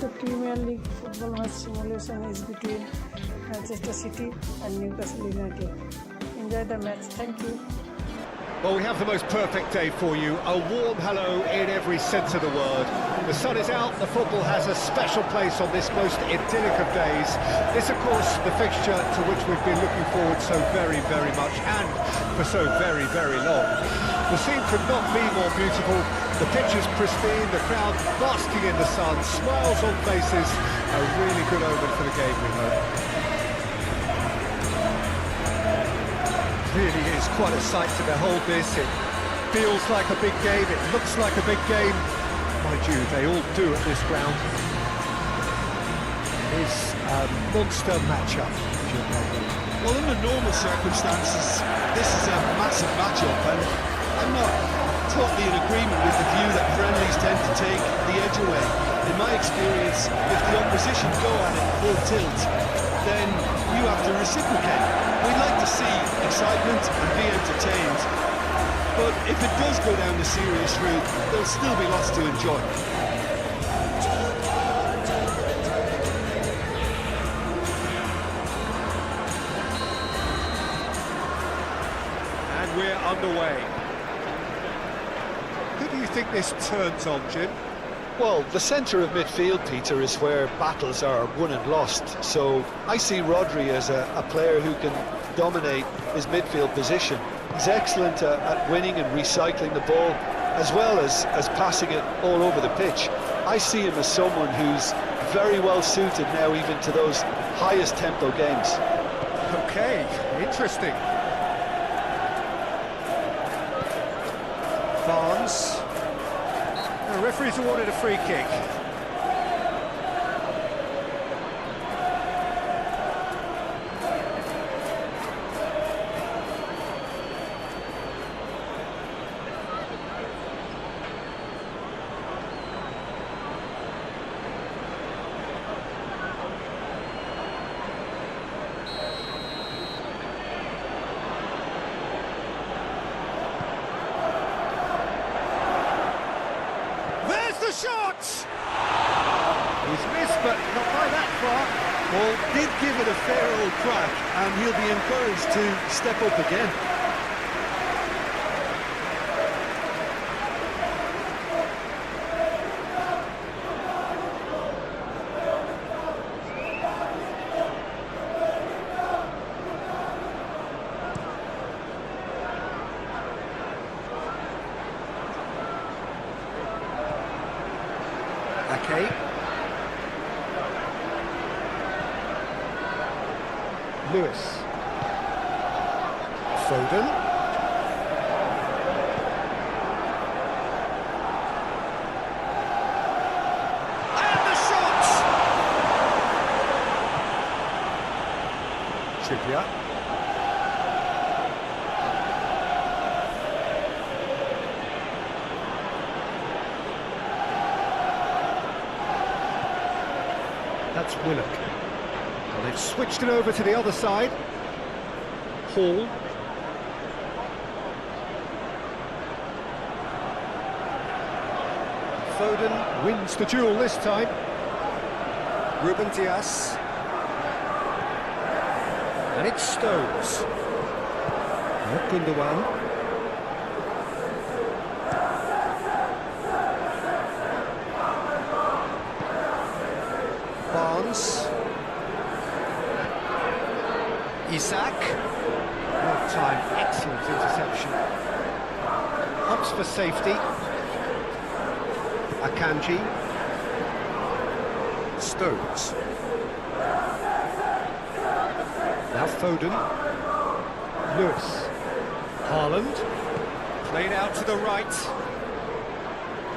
The Premier League football match simulation is between Manchester City and Newcastle United. Enjoy the match. Thank you. Well, we have the most perfect day for you. A warm hello in every sense of the word. The sun is out, the football has a special place on this most idyllic of days. This, of course, the fixture to which we've been looking forward so very, very much, and for so very, very long. The scene could not be more beautiful. The pitch is pristine, the crowd basking in the sun, smiles on faces. A really good omen for the game, we hope. Really is quite a sight to behold this. It feels like a big game, it looks like a big game. Mind you, they all do at this ground. It's a monster matchup. Well, under normal circumstances, this is a massive matchup, and I'm not totally in agreement with the view that friendlies tend to take the edge away. In my experience, if the opposition go at it full tilt, then you have to reciprocate. We'd like to see excitement and be entertained, but if it does go down the serious route, there'll still be lots to enjoy. And we're underway. Who do you think this turns on, Jim? Well, the centre of midfield, Peter, is where battles are won and lost. So I see Rodri as a player who can dominate his midfield position. He's excellent at winning and recycling the ball, as well as passing it all over the pitch. I see him as someone who's very well suited now even to those highest tempo games. Okay, interesting. Barnes. The referee's awarded a free kick. Shot! He's missed, but not by that far. Well, did give it a fair old crack, and he'll be encouraged to step up again. Okay. Lewis. Foden. And the shot! Trippier. That's Willock. And they've switched it over to the other side. Hall. Foden wins the duel this time. Ruben Dias. And it's Stones. Gundogan. Barnes. Isaac. Well time, excellent interception. Ups for safety. Akanji. Stones. Now Foden. Lewis. Haaland. Played out to the right.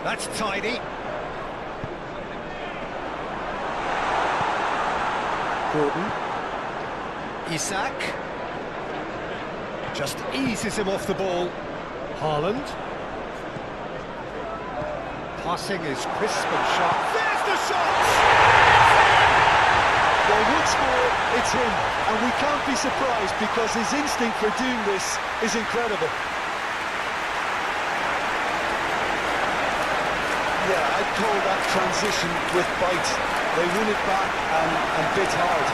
That's tidy. Gordon. Isaac. Just eases him off the ball. Haaland. Passing is crisp and sharp. There's the shot! Well, once more, it's him, and we can't be surprised because his instinct for doing this is incredible. Yeah, I call that transition with bite. They won it back and bit hard.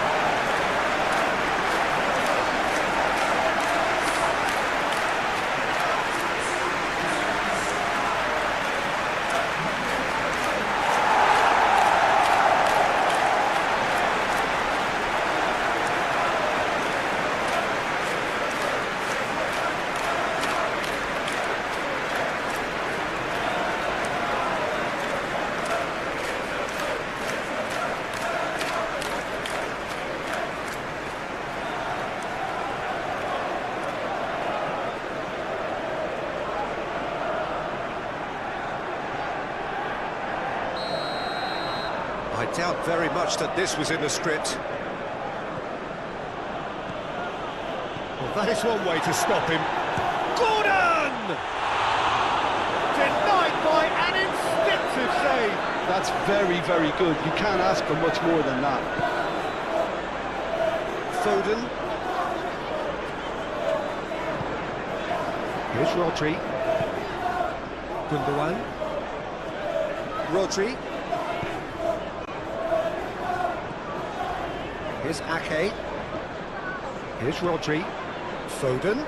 I doubt very much that this was in the script. Well, that is one way to stop him. Gordon! Denied by an instinctive save. That's very, very good. You can't ask for much more than that. Foden. Here's Rodri. Gundogan. Rodri. Here's Ake. Here's Rodri. Foden.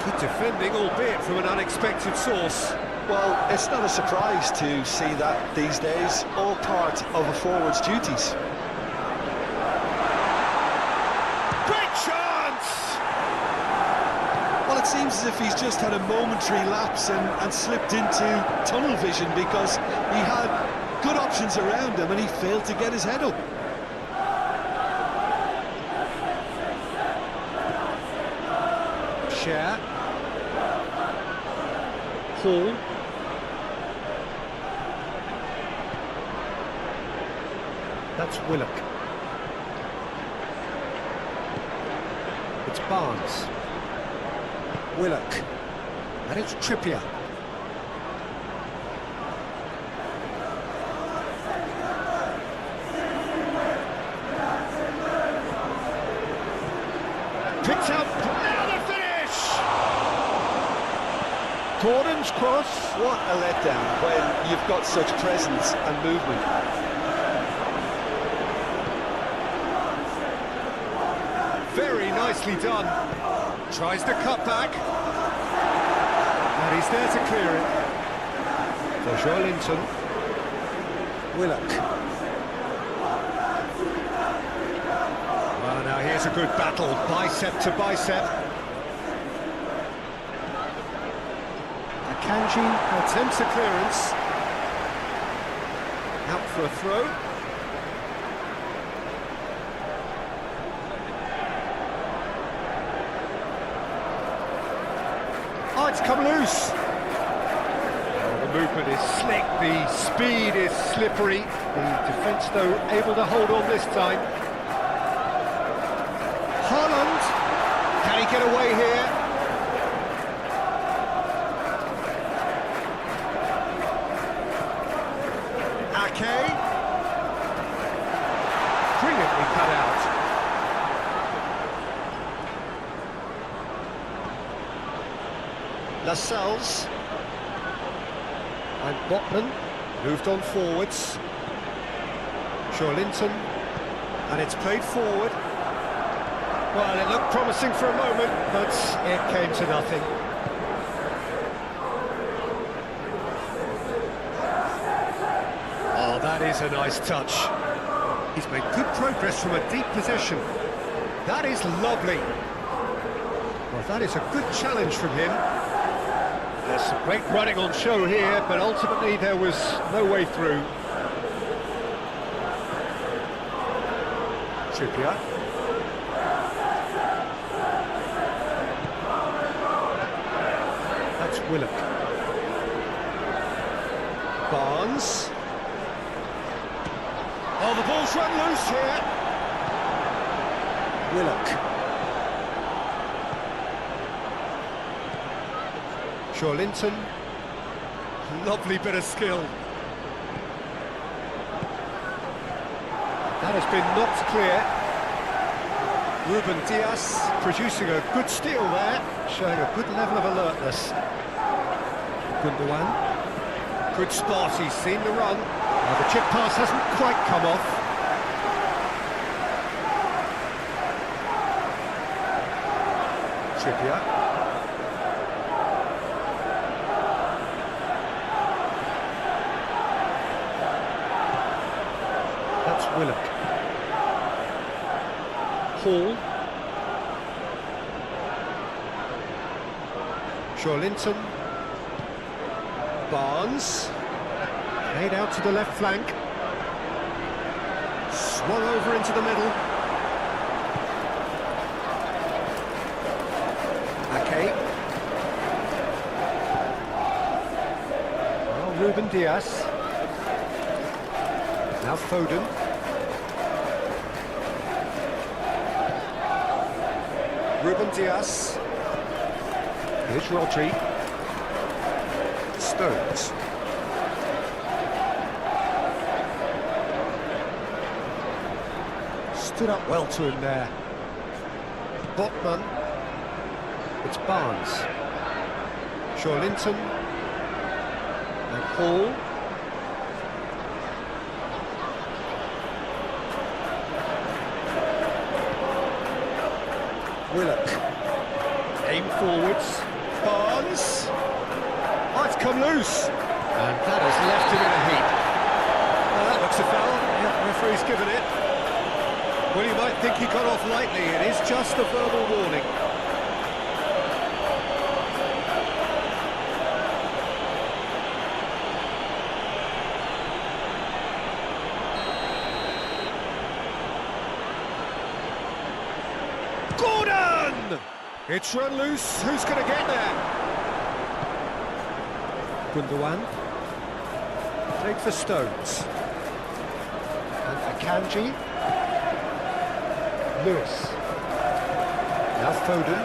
Good defending, albeit from an unexpected source. Well, it's not a surprise to see that these days, all part of a forward's duties. Well, it seems as if he's just had a momentary lapse and slipped into tunnel vision, because he had good options around him and he failed to get his head up. Share. Hall. That's Willock. It's Barnes. Willock. And it's Trippier. Picked up. Now the finish! Gordon's cross. What a letdown when you've got such presence and movement. Very nicely done. Tries to cut back. And he's there to clear it. For Joelinton. Willock. Well, now here's a good battle. Bicep to bicep. Akanji attempts a clearance. Out for a throw. Oh, it's come loose. Oh, the movement is slick, the speed is slippery. The defence, though, able to hold on this time. Haaland, can he get away here? Ake. Brilliantly cut out. Lascelles and Botman moved on forwards. Joelinton, and it's played forward. Well, it looked promising for a moment, but it came to nothing. Oh, that is a nice touch. He's made good progress from a deep position. That is lovely. Well, that is a good challenge from him. There's some great running on show here, but ultimately there was no way through. Trippier. That's Willock. Barnes. Oh, the ball's run loose here. Willock. Joelinton. Lovely bit of skill. That has been knocked clear. Ruben Dias producing a good steal there, showing a good level of alertness. Gundogan. Good spot, he's seen the run. The chip pass hasn't quite come off. Trippier. That's Willock. Hall. Linton. Barnes. Played out to the left flank. Swung over into the middle. Ake. Well, Ruben Dias. Now Foden. Ruben Dias. Here's Rodri. Stones. Stood up well to him there. Botman. It's Barnes. Linton. And Hall. Willock. Aim forwards. Barnes. Oh, it's come loose. And that has left him in a heap. That looks a foul. Yeah, referee's given it. Well, you might think he got off lightly. It is just a verbal warning. Gordon! It's run loose. Who's going to get there? Gundogan. Take for Stones. And Akanji. Lewis. Now Foden.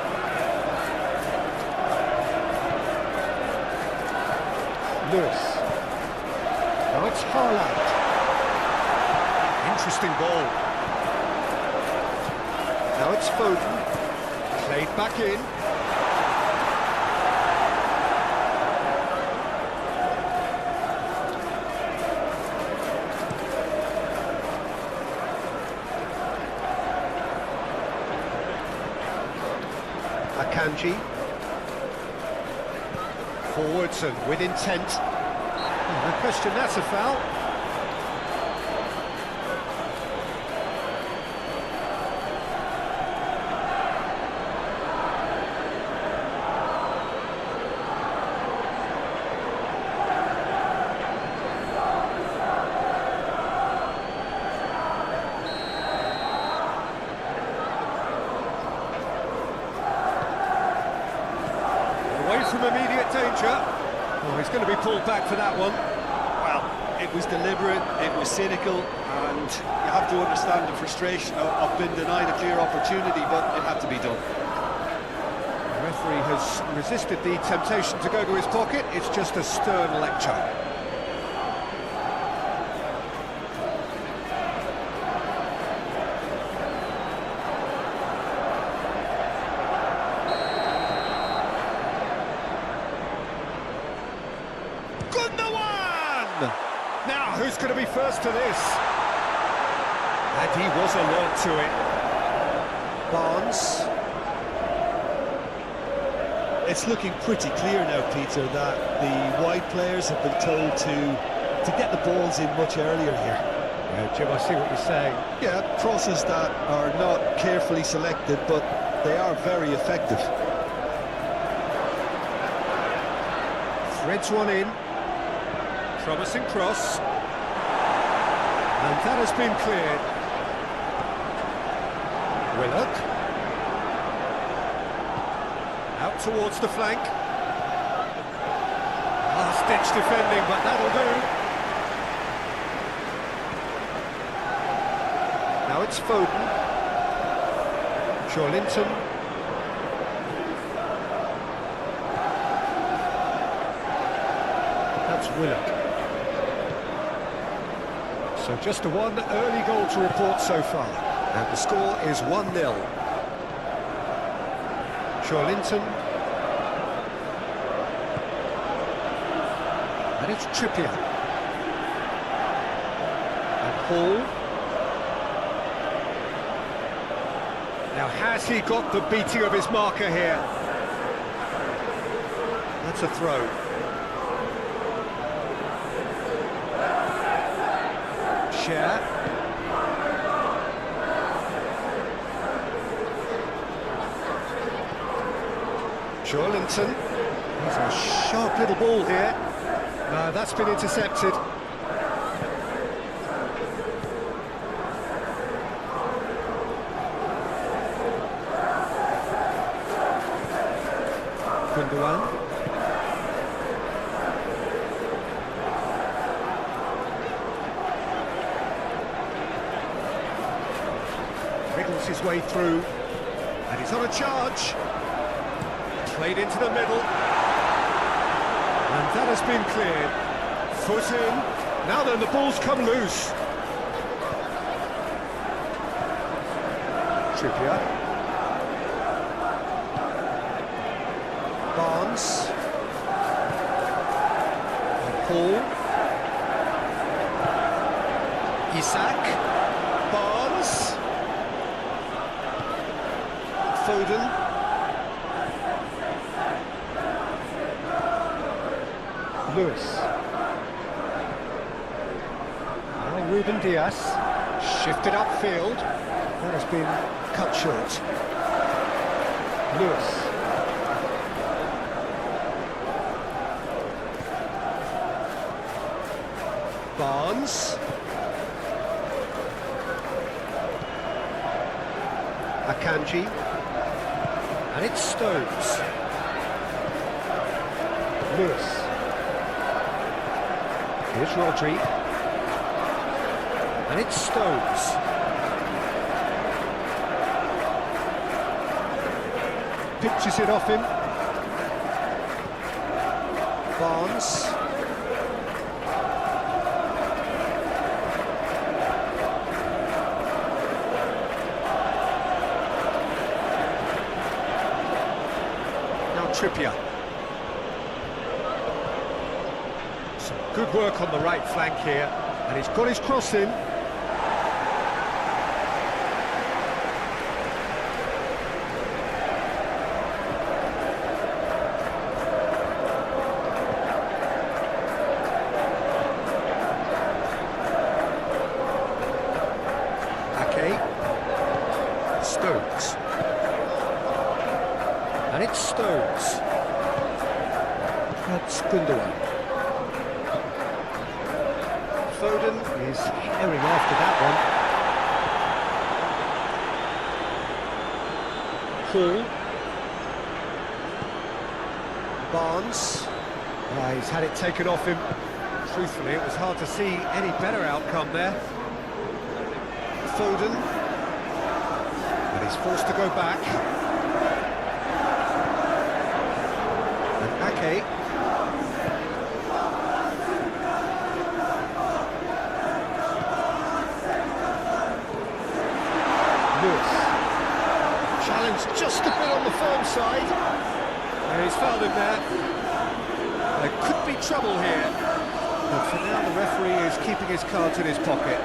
Lewis. Now it's Haaland. Interesting ball. Now it's Foden. Played back in. Akanji. Forwards and with intent. No question, that's a foul. From immediate danger. Oh, he's going to be pulled back for that one. Well, it was deliberate, it was cynical, and you have to understand the frustration of being denied a clear opportunity, but it had to be done. The referee has resisted the temptation to go to his pocket. It's just a stern lecture. Now, who's going to be first to this? And he was alert to it. Barnes. It's looking pretty clear now, Peter, that the wide players have been told to get the balls in much earlier here. Yeah, Jim, I see what you're saying. Yeah, crosses that are not carefully selected, but they are very effective. Threads one in. Promising cross. And that has been cleared. Willock. Out towards the flank. Last-ditch defending, but that'll do. Now it's Foden. Linton. That's Willock. So just the one early goal to report so far, and the score is 1-0. Linton. And it's Trippier. And Hall. Now, has he got the beating of his marker here? That's a throw. Share. Linton. He's a sharp little ball here. No, that's been intercepted. Gundogan. Wriggles his way through, and he's on a charge. Played into the middle, and that has been cleared. Foot in. Now then, the ball's come loose. Trippier. Barnes. And Paul. Isak. Barnes. Foden. Lewis. Now Ruben Diaz, shifted upfield. That has been cut short. Lewis. Barnes. Akanji. And it's Stones. Lewis. Here's Rodri, and it's Stones. Pitches it off him. Barnes. Now Trippier. Good work on the right flank here, and he's got his cross in. Ake. Stones. And it's Stones. That's Gundogan. Foden is herring after that one. Hall. Barnes. He's had it taken off him. Truthfully, it was hard to see any better outcome there. Foden. And he's forced to go back. And Ake. Challenge just a bit on the firm side. And he's fouled him there. There could be trouble here. But for now, the referee is keeping his cards in his pocket.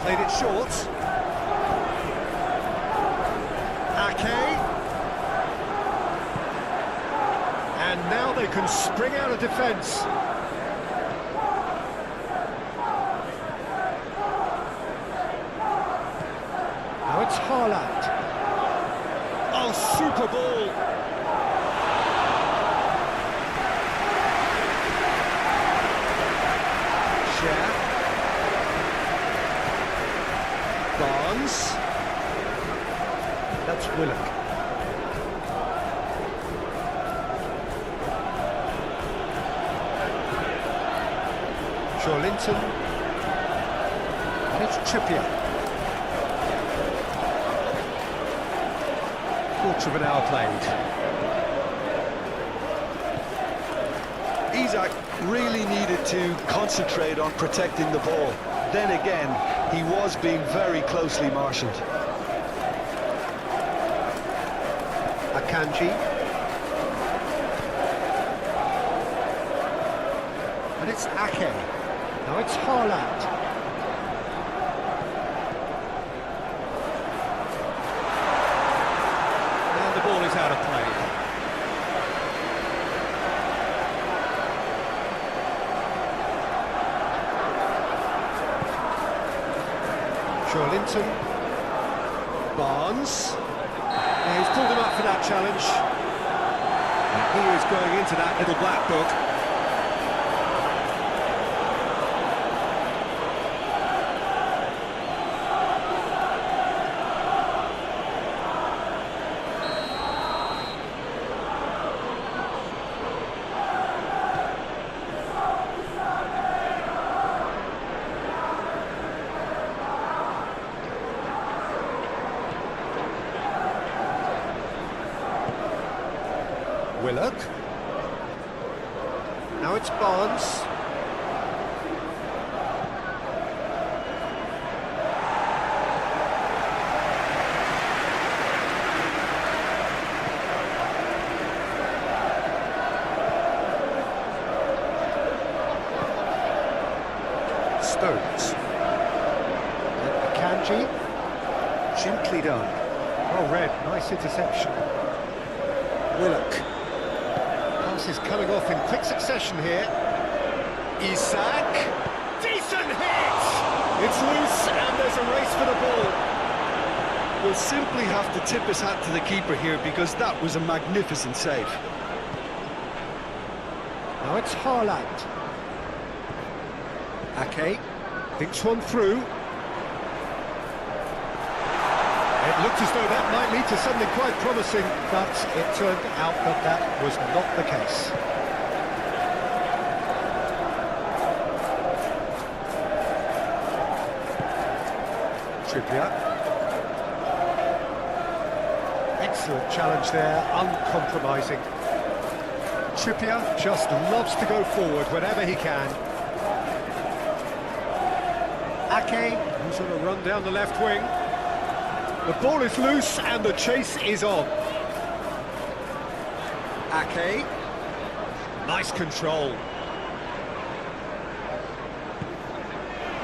Played it short. Ake. And now they can spring out of defence. Now it's Haaland. Oh, super ball. Barnes. That's Willock. Linton, and it's Trippier. Quarter of an hour played. Isak really needed to concentrate on protecting the ball. Then again, he was being very closely marshalled. Akanji. And it's Ake. Now it's Haaland. And the ball is out of play. Linton. Barnes. Yeah, he's pulled him up for that challenge. And he is going into that little black book. Willock. Now it's Barnes. Stones. And Akanji. Gently done. Well read. Nice interception. Willock. Is coming off in quick succession here. Isak, decent hit! It's loose and there's a race for the ball. We'll simply have to tip his hat to the keeper here because that was a magnificent save. Now it's Haaland. Ake thinks one through. It looked as though that might lead to something quite promising, but it turned out that that was not the case. Trippier. Excellent challenge there, uncompromising. Trippier just loves to go forward whenever he can. Ake, who's on a run down the left wing. The ball is loose and the chase is on. Ake. Nice control.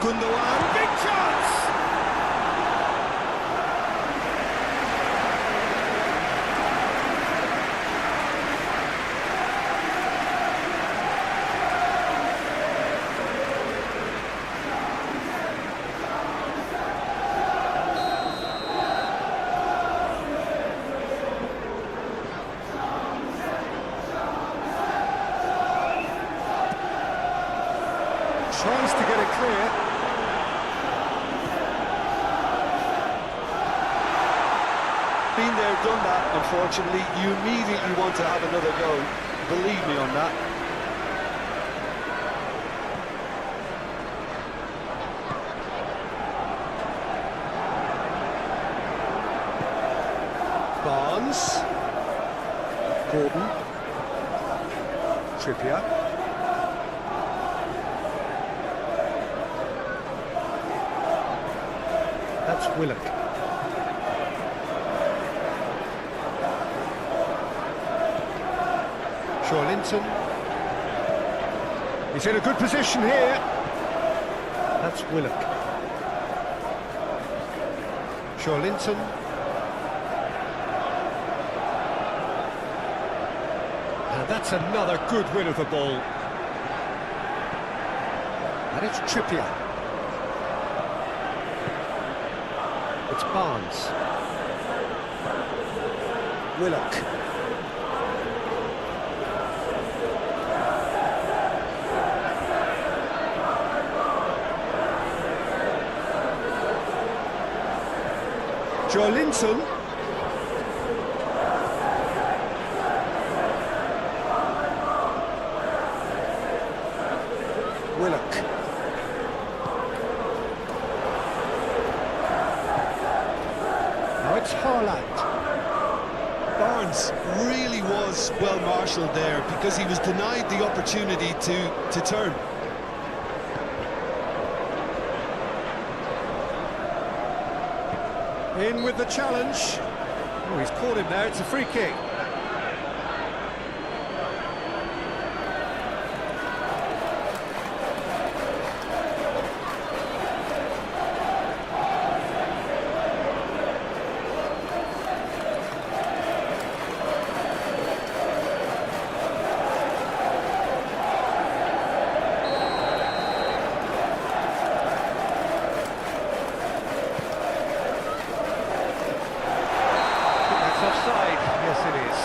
Gundogan. Big chance! Tries to get it clear. Been there, done that, unfortunately. You immediately want to have another go. Believe me on that. Barnes. Gordon. Trippier. That's Willock. Linton. He's in a good position here. That's Willock. Linton. And that's another good win of the ball. And it's Trippier. It's Barnes. Willock. Joelinton. Willock. Now it's Haaland. Barnes really was well marshalled there because he was denied the opportunity to turn. In with the challenge. Oh, he's caught him there, it's a free kick. Offside, yes it is.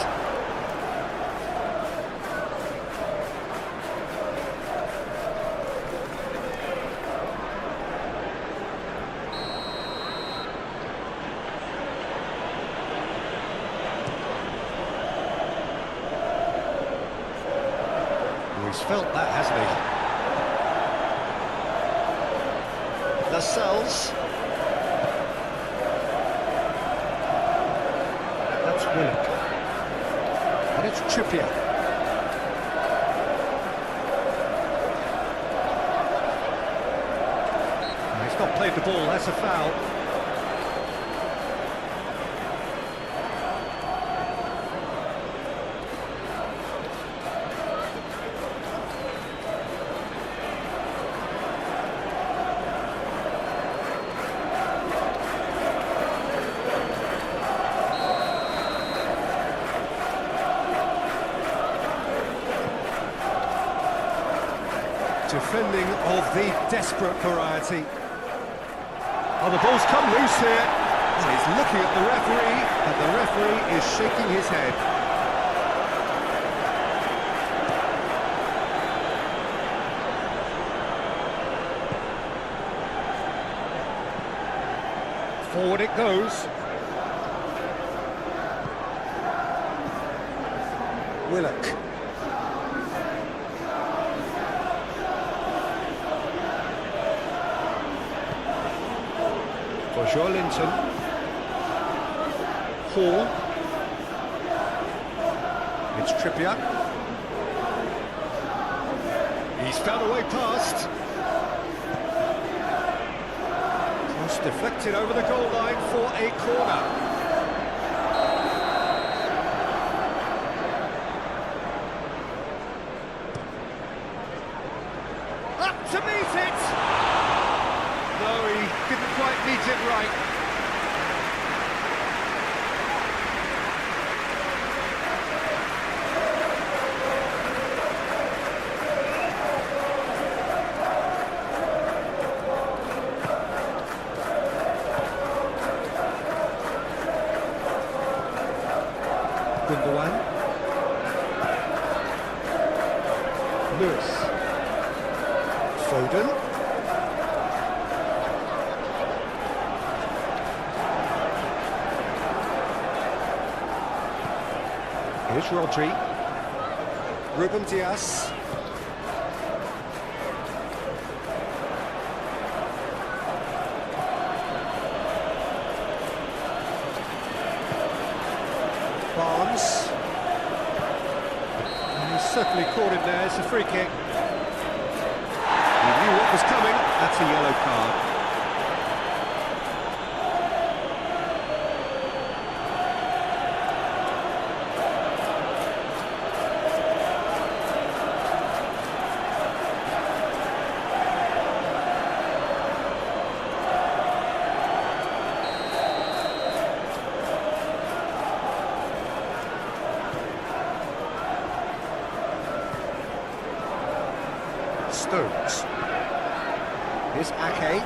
Oh, he's felt that, hasn't he? Lascelles. Willock. And it's Trippier. No, he's not played the ball, that's a foul. Defending of the desperate variety. Oh, the ball's come loose here. So he's looking at the referee, and the referee is shaking his head. Forward it goes. Willock. For Joelinton. Hall. It's Trippier. He's found a way past. Cross deflected over the goal line for a corner. Up to meet it! No, he didn't quite meet it right. Gundogan. Lewis. Foden. Here's Rodri. Ruben Dias. Barnes. And he's certainly caught him there, it's a free kick. He knew what was coming, that's a yellow card. Stones. Here's Ake.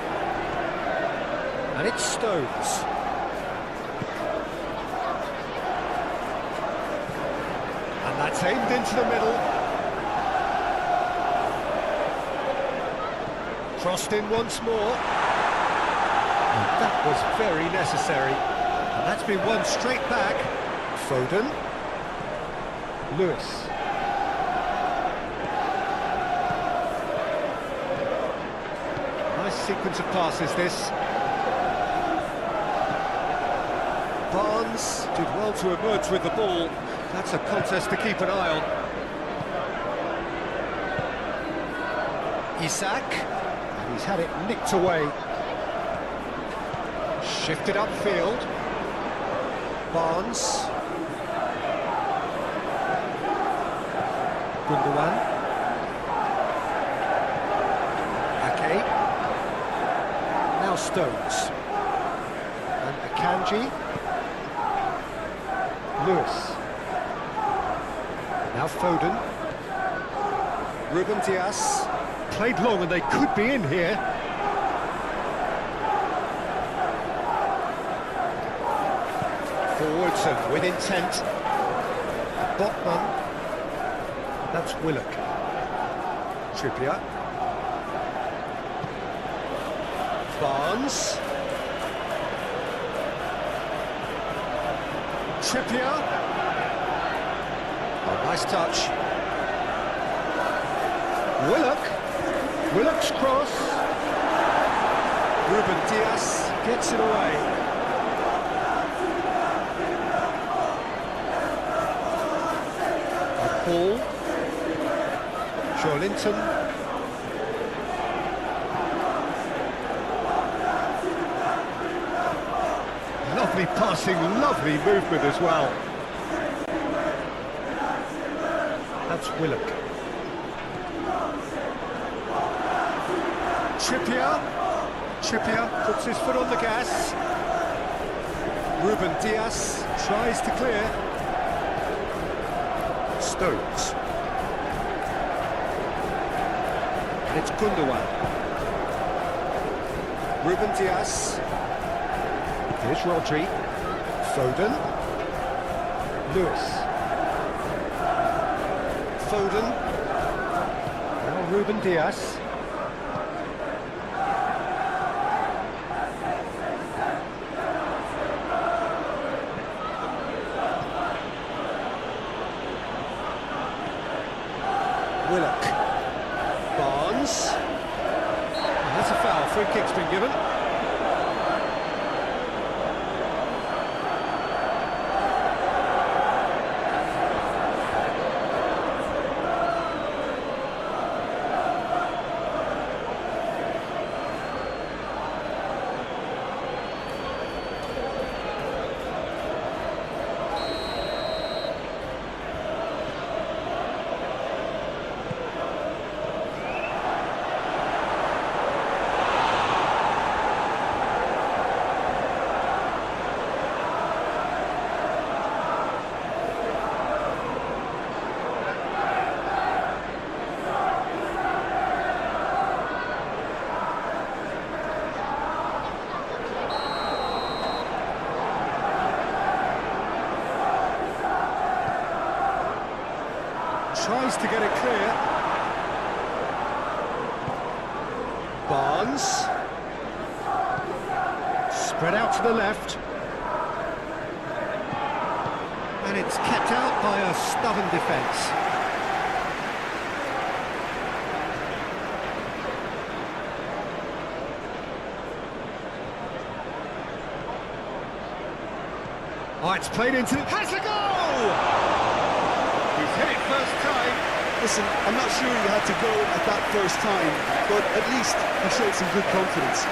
And it's Stones. And that's aimed into the middle. Crossed in once more. And that was very necessary. And that's been won straight back. Foden. Lewis. Nice sequence of passes, this. Barnes did well to emerge with the ball. That's a contest to keep an eye on. Isak. And he's had it nicked away. Shifted upfield. Barnes. Gundogan. Ake. Now Stones. And Akanji. Lewis. Now Foden. Ruben Dias. Played long and they could be in here. Forwards and with intent. Botman. That's Willock. Trippier. Barnes. Trippier. Oh, nice touch. Willock. Willock's cross. Ruben Dias gets it away. Paul. Joelinton. Lovely passing, lovely movement as well. That's Willock. Trippier puts his foot on the gas. Ruben Dias tries to clear. Stones. And it's Gundogan. Ruben Dias. Here's Rodri. Foden. Lewis. Foden. Now Ruben Dias. Willock. Barnes. And that's a foul. Free kick's been given. Tries to get it clear. Barnes. Spread out to the left. And it's kept out by a stubborn defence. Oh, it's played into... Has a goal! He's hit it first time. Listen, I'm not sure he had to go at that first time, but at least he showed some good confidence.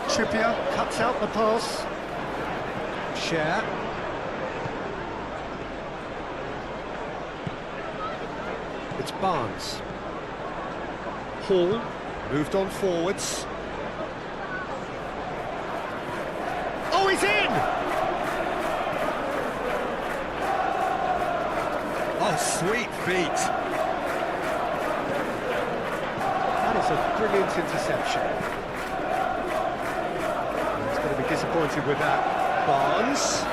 Trippier cuts out the pass. Share. It's Barnes. Hall moved on forwards. Oh, he's in! Oh, sweet feet. That It's a brilliant interception. He's going to be disappointed with that. Barnes.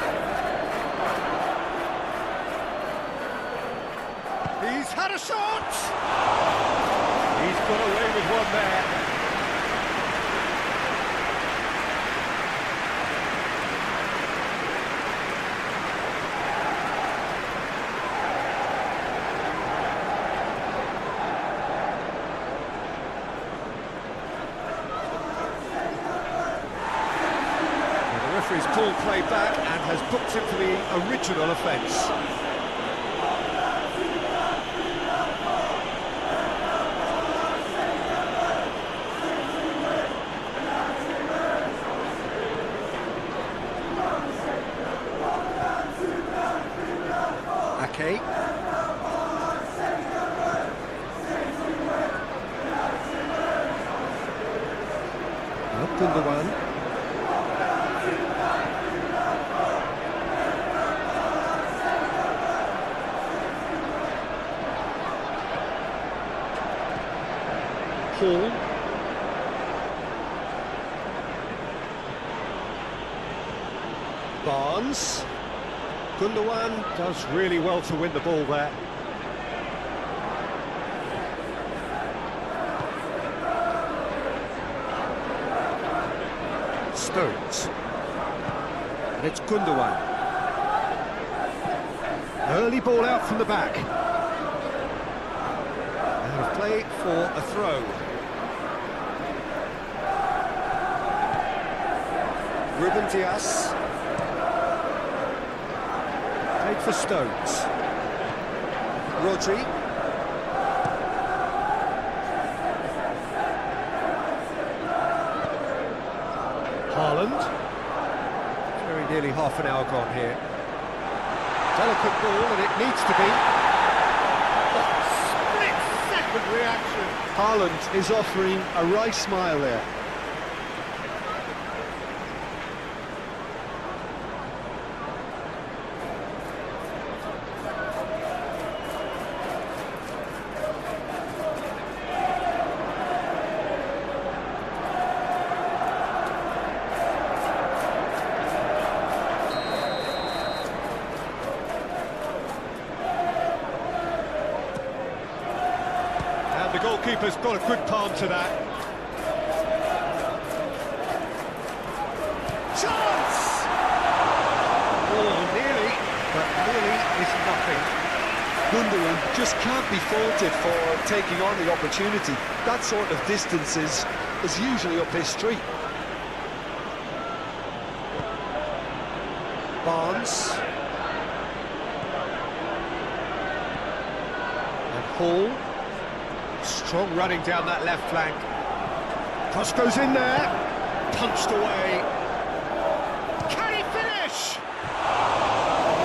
He's had a shot! He's got away with one there. He's pulled play back and has booked him for the original offence. Ake. Gundogan. Hall. Barnes. Gundogan does really well to win the ball there. Stones. And it's Gundogan. Early ball out from the back. Out of play for a throw. Ruben Dias. Played for Stones. Rodri. Haaland. Very nearly half an hour gone here. Delicate ball, and it needs to be. Split-second reaction. Haaland is offering a right smile there. The goalkeeper's got a good palm to that. Chance! Oh, nearly, but nearly is nothing. Gundogan just can't be faulted for taking on the opportunity. That sort of distance is usually up his street. Barnes. And Hall. Strong running down that left flank. Cross goes in there. Punched away. Can he finish?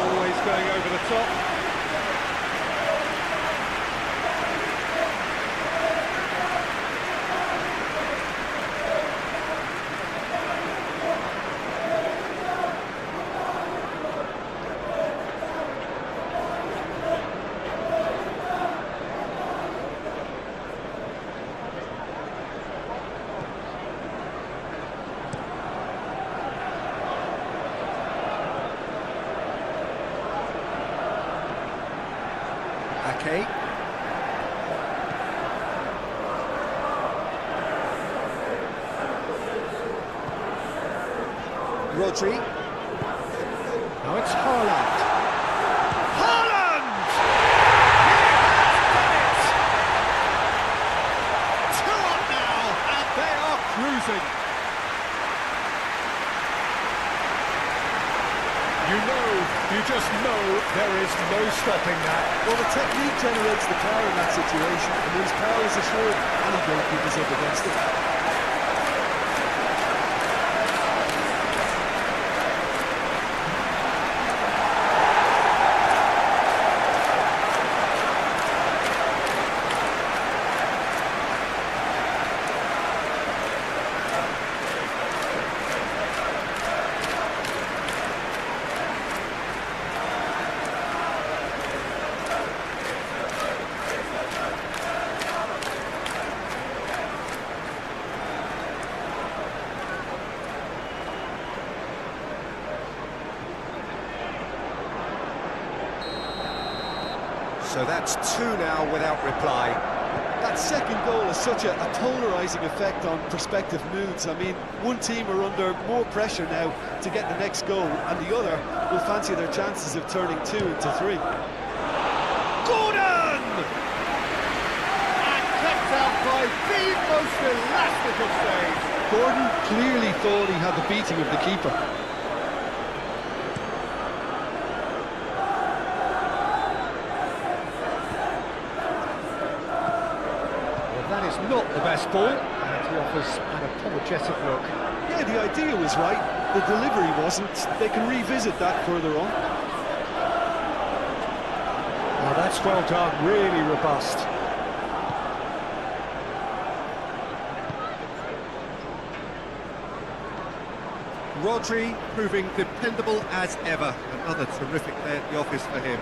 Always going over the top. Ake. Rodri. Now it's Haaland. Haaland! He has done it! 2 up now, and they are cruising. You just know there is no stopping that. Well, the technique generates the power in that situation, and his power is assured any goalkeeper's up against it. So that's two now without reply. That second goal has such a polarising effect on prospective moods. I mean, one team are under more pressure now to get the next goal, and the other will fancy their chances of turning 2 into 3. Gordon! And kept out by the most elastic of saves. Gordon clearly thought he had the beating of the keeper. That is not the best ball, and he offers an apologetic look. Yeah, the idea was right, the delivery wasn't. They can revisit that further on. Well, that's well done, really robust. Rodri proving dependable as ever. Another terrific day at the office for him.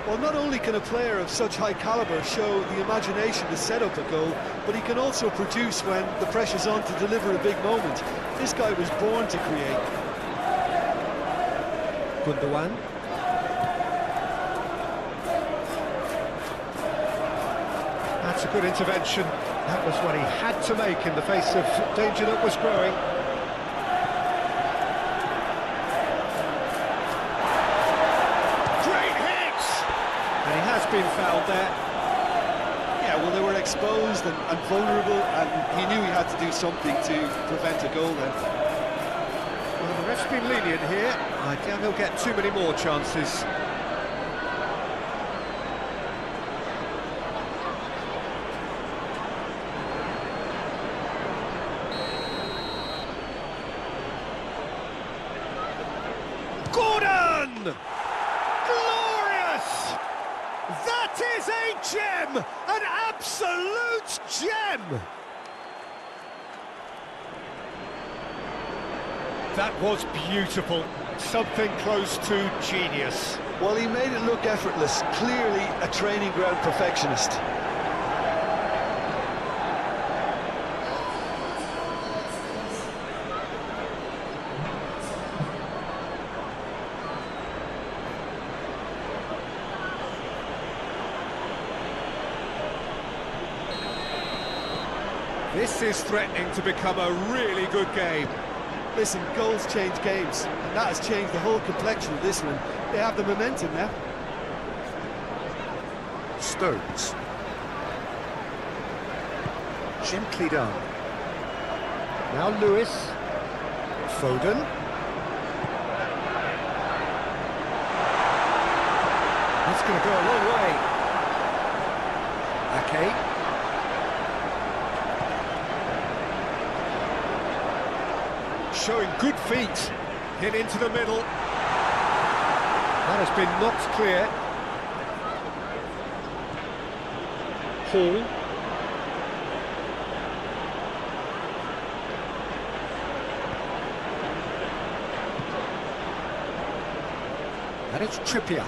Well, not only can a player of such high calibre show the imagination to set up a goal, but he can also produce when the pressure's on to deliver a big moment. This guy was born to create. Gundogan. That's a good intervention. That was what he had to make in the face of danger that was growing. Been fouled there. Yeah, well, they were exposed and vulnerable, and he knew he had to do something to prevent a goal then. Well, the ref's been lenient here. I doubt he'll get too many more chances. Gordon! That is a gem! An absolute gem! That was beautiful. Something close to genius. Well, he made it look effortless. Clearly a training ground perfectionist. This is threatening to become a really good game. Listen, goals change games, and that has changed the whole complexion of this one. They have the momentum now. Stones. Gently done. Now Lewis. Foden. That's going to go a long way. Ake. Showing good feet. Hit into the middle. That has been knocked clear. Hall. And it's Trippier.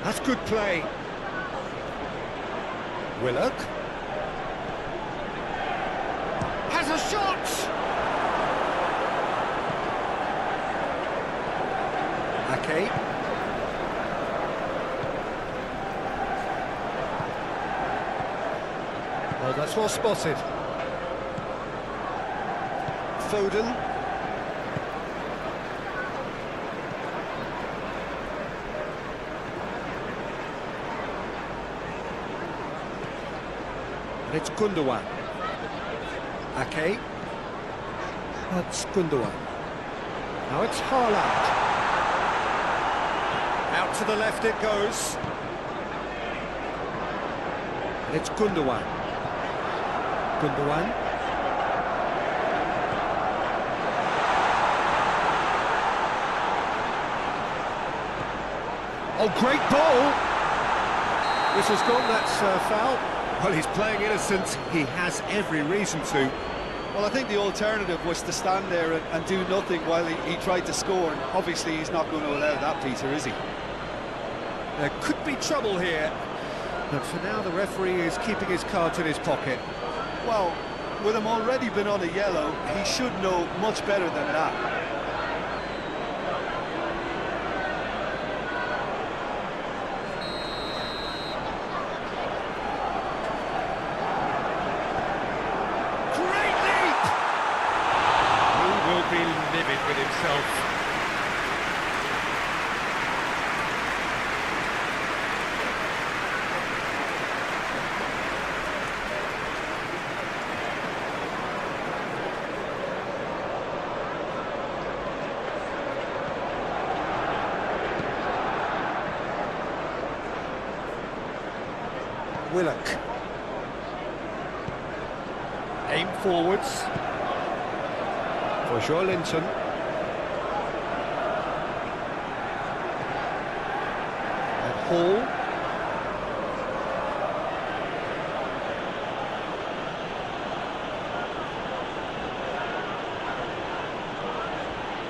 That's good play. Willock. Has a shot! Ake. Oh, that's well spotted. Foden. And it's Gundogan. Ake. That's Gundogan. Now it's Haaland. Out to the left it goes. And it's Gundogan. Gundogan. Oh, great ball! This has gone, that's foul. Well, he's playing innocent. He has every reason to. Well, I think the alternative was to stand there and do nothing while he tried to score. And obviously, he's not going to allow that, Peter, is he? There could be trouble here. But for now, the referee is keeping his cards in his pocket. Well, with him already been on a yellow, he should know much better than that. Willock. Aim forwards. For Joelinton. And Hall.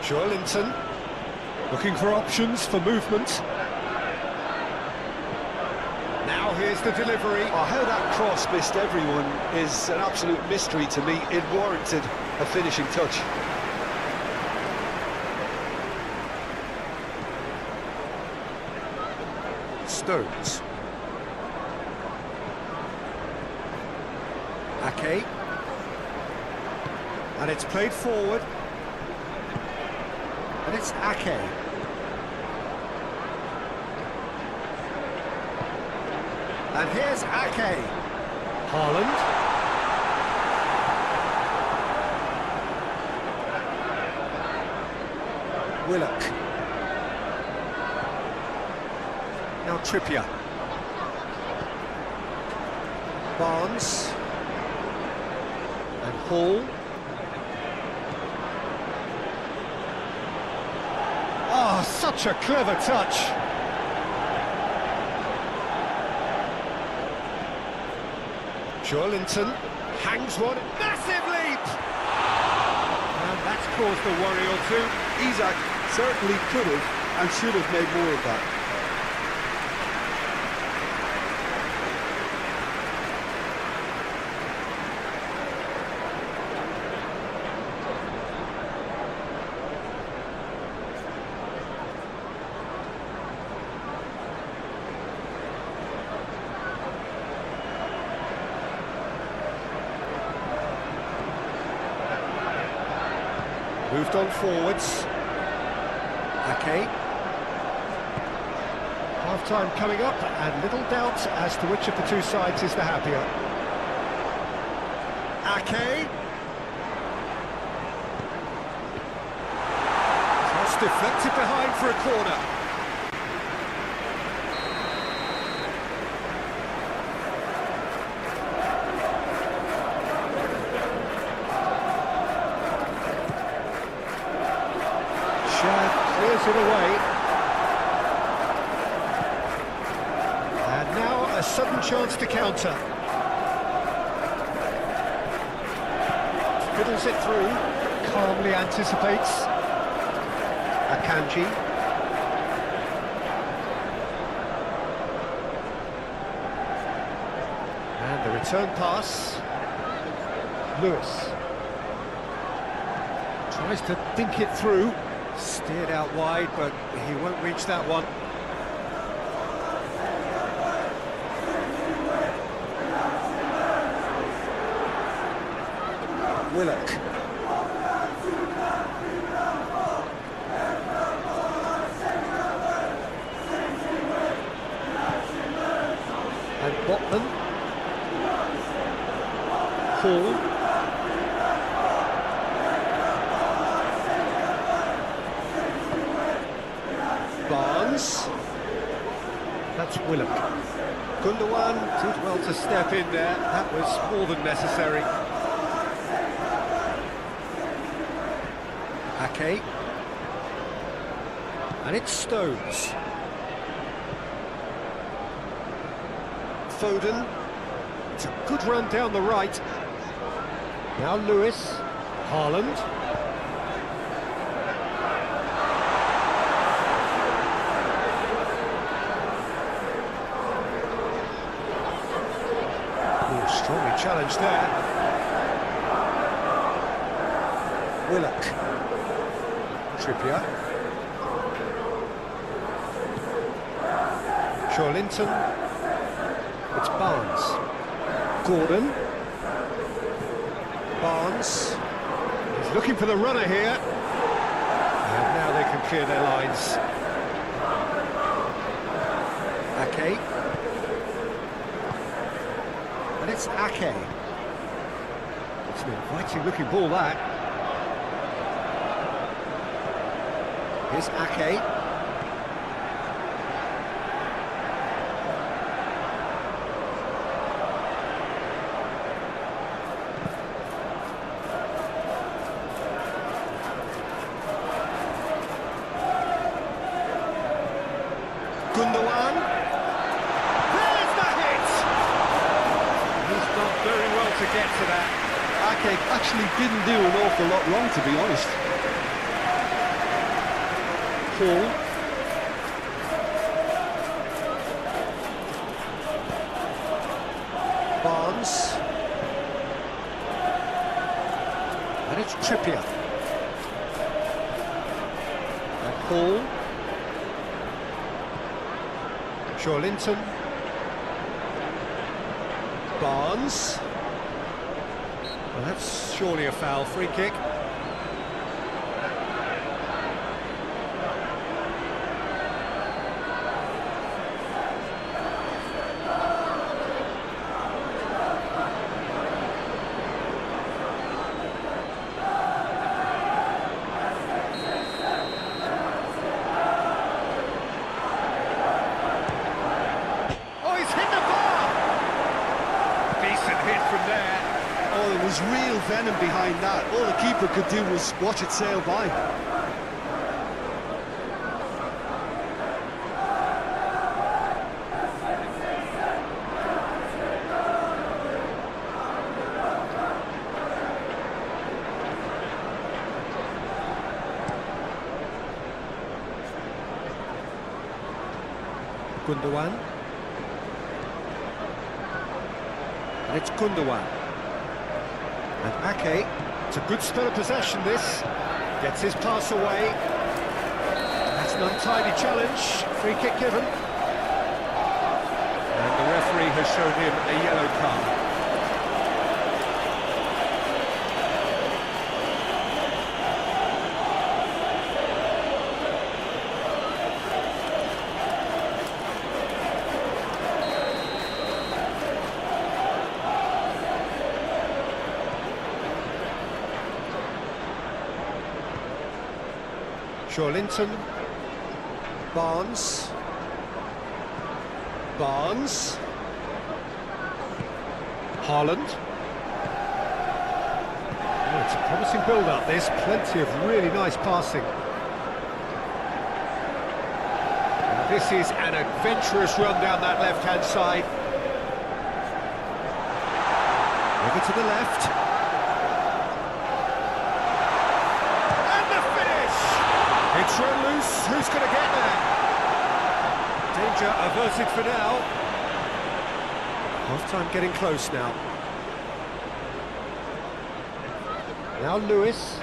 Joelinton. Looking for options for movement. Now here's the delivery. Oh, how that cross missed everyone is an absolute mystery to me. It warranted a finishing touch. Stones. Ake. And it's played forward. And it's Ake. And here's Ake. Haaland. Willock. Now Trippier. Barnes. And Hall. Oh, such a clever touch. Joelinton hangs one, massive leap! And that's caused a worry or two. Isak certainly could have and should have made more of that. Moved on forwards. Ake. Half-time coming up, and little doubt as to which of the two sides is the happier. Ake. Cross deflected behind for a corner. Clears it away. And now a sudden chance to counter. Fiddles it through, calmly anticipates. Akanji. And the return pass. Lewis. Tries to think it through. Steered out wide, but he won't reach that one. Willock. And Botman. Hall. Barnes. That's Willock. Gundogan did well to step in there. That was more than necessary. Ake. And it's Stones. Foden. It's a good run down the right. Now Lewis. Haaland. Strongly challenged there. Willock. Trippier. Joelinton. It's Barnes. Gordon. Barnes. He's looking for the runner here. And now they can clear their lines. Ake. And it's Ake. It's an inviting looking ball, that. Here's Ake. Ake actually didn't do an awful lot wrong, to be honest. Paul. Barnes. And it's Trippier. And Paul. Linton. Barnes. Well, that's surely a foul. Free kick. There was real venom behind that. All the keeper could do was watch it sail by. Gundogan. And it's Gundogan. And Ake, it's a good spell of possession this, gets his pass away. That's an untidy challenge, free kick given. And the referee has shown him a yellow card. Linton. Barnes. Haaland. Oh, it's a promising build-up. There's plenty of really nice passing. And this is an adventurous run down that left-hand side. Over to the left. It's run loose, who's going to get there? Danger averted for now. Half-time getting close now. Now Lewis.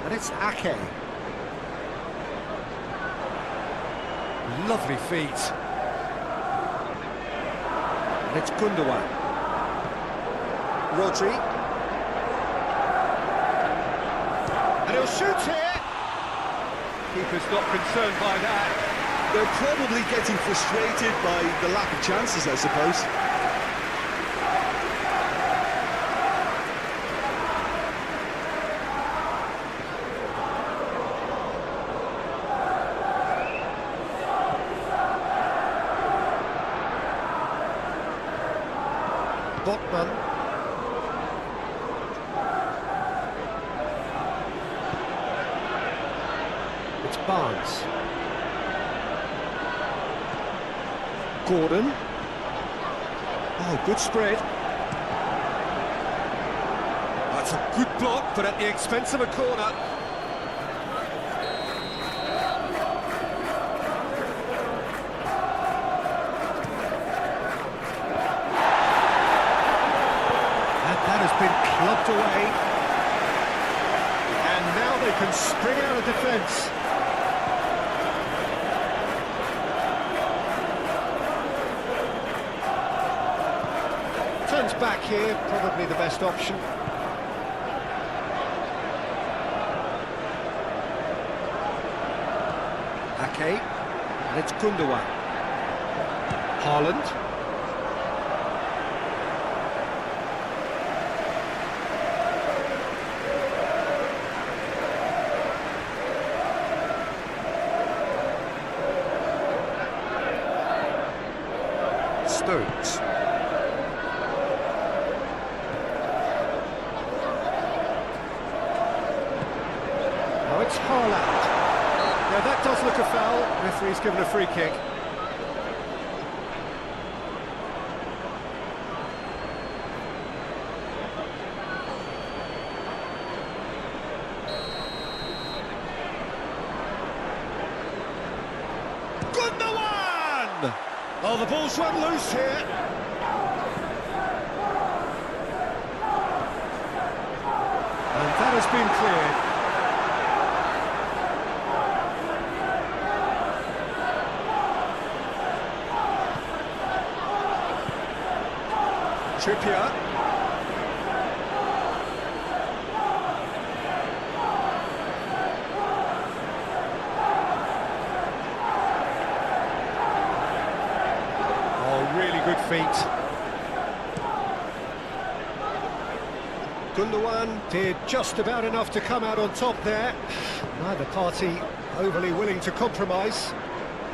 And it's Ake. Lovely feet. And it's Gundogan. Rodri. And he'll shoot here. Keeper's not concerned by that. They're probably getting frustrated by the lack of chances, I suppose. Botman. It's Barnes. Gordon. Oh, good spread. That's a good block, but at the expense of a corner. That has been clubbed away. And now they can spring out of defence. Turns back here, probably the best option. Ake, and it's Gundogan. Haaland. Stones. Now it's Haaland. Now that does look a foul. Referee's given a free kick. Oh, the ball's run loose here. And that has been cleared. Trippier. Really good feet. Gundogan did just about enough to come out on top there. Neither party overly willing to compromise.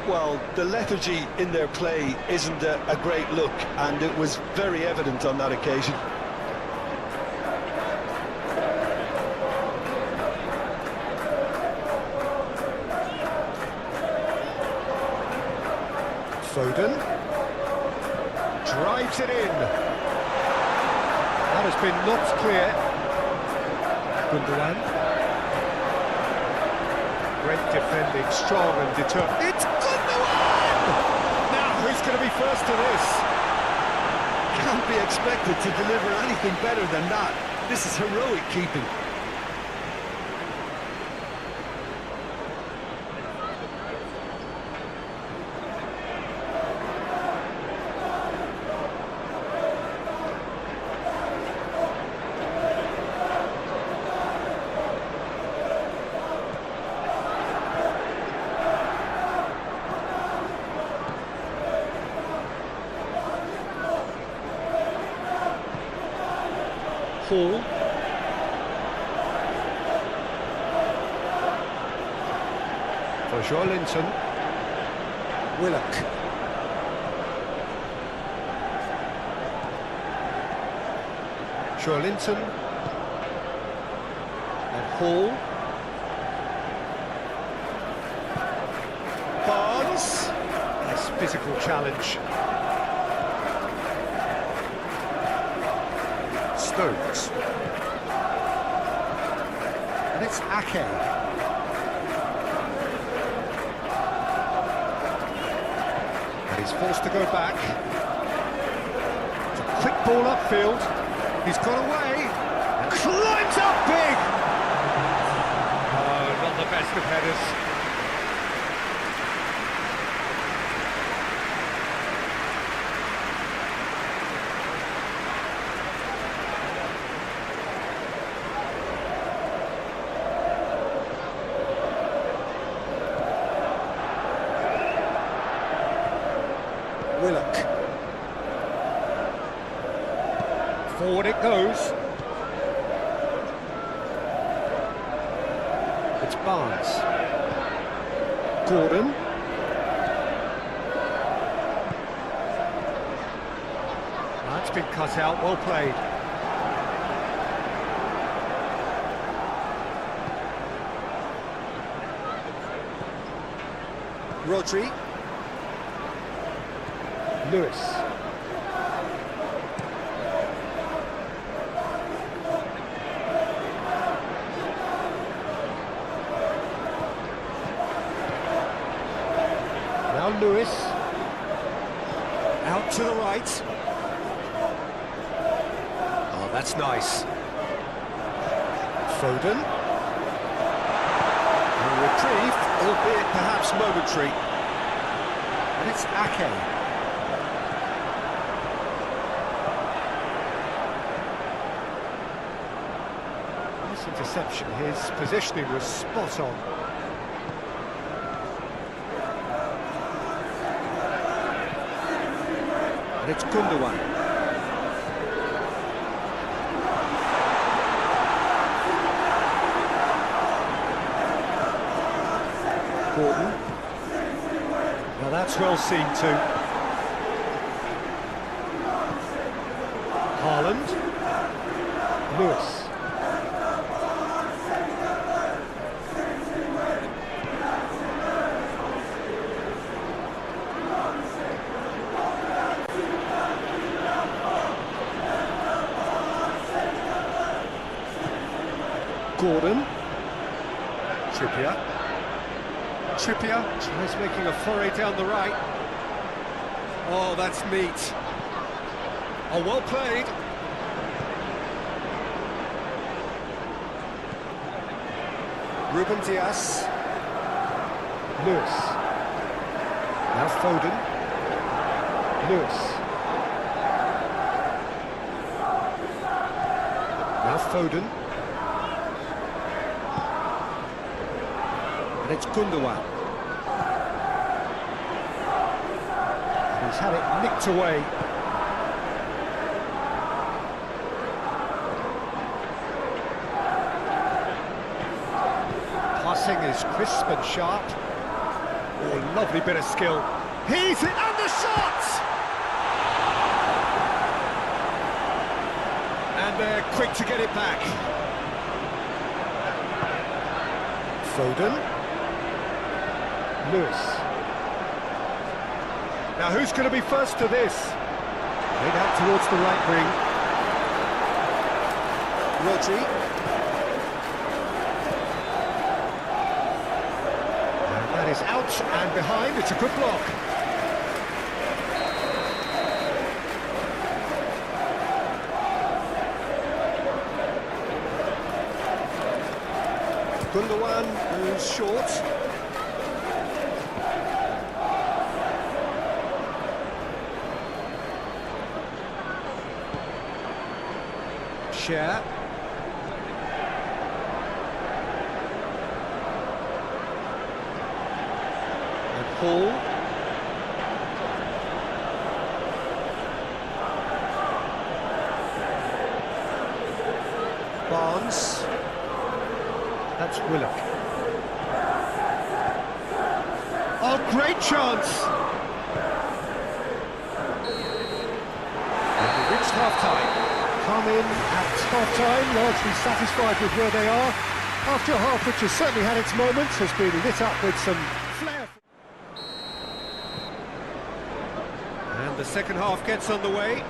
Well, the lethargy in their play isn't a great look, and it was very evident on that occasion. Foden drives it in. That has been knocked clear. Gundogan. Great defending, strong and determined. It's Gundogan! Now, who's going to be first to this? Can't be expected to deliver anything better than that. This is heroic keeping. Hall. For Joelinton. Willock. Joelinton. And Hall. Barnes. Nice physical challenge. Stokes. And it's Ake. And he's forced to go back. It's a quick ball upfield. He's got away. And climbs up big! Oh, not the best of headers. Willock. Forward it goes. It's Barnes. Gordon. That's been cut out, well played. Rodri. Lewis. Now Lewis. Out to the right. Oh, that's nice. Foden. A reprieve, albeit perhaps momentary. And it's Ake. Interception, his positioning was spot on. And it's Gundogan. Gordon. Now that's well seen too. Haaland. Lewis. Gordon. Trippier. Trippier tries making a foray down the right. Oh, that's neat. Oh, well played. Ruben Dias. Lewis. Now Foden. Lewis. Now Foden. And it's Gundogan. He's had it nicked away. Passing is crisp and sharp. Oh, lovely bit of skill. He's it, and the shot! And they're quick to get it back. Foden. Lewis. Now who's going to be first to this? Played out towards the right wing. Rodri. And that is out and behind. It's a good block. Gundogan moves short. Share. And Hall. Barnes. That's Willock. Oh, great chance! And we reached half-time. Come in at half-time, largely satisfied with where they are. After a half which has certainly had its moments, has been lit up with some flair. And the second half gets underway.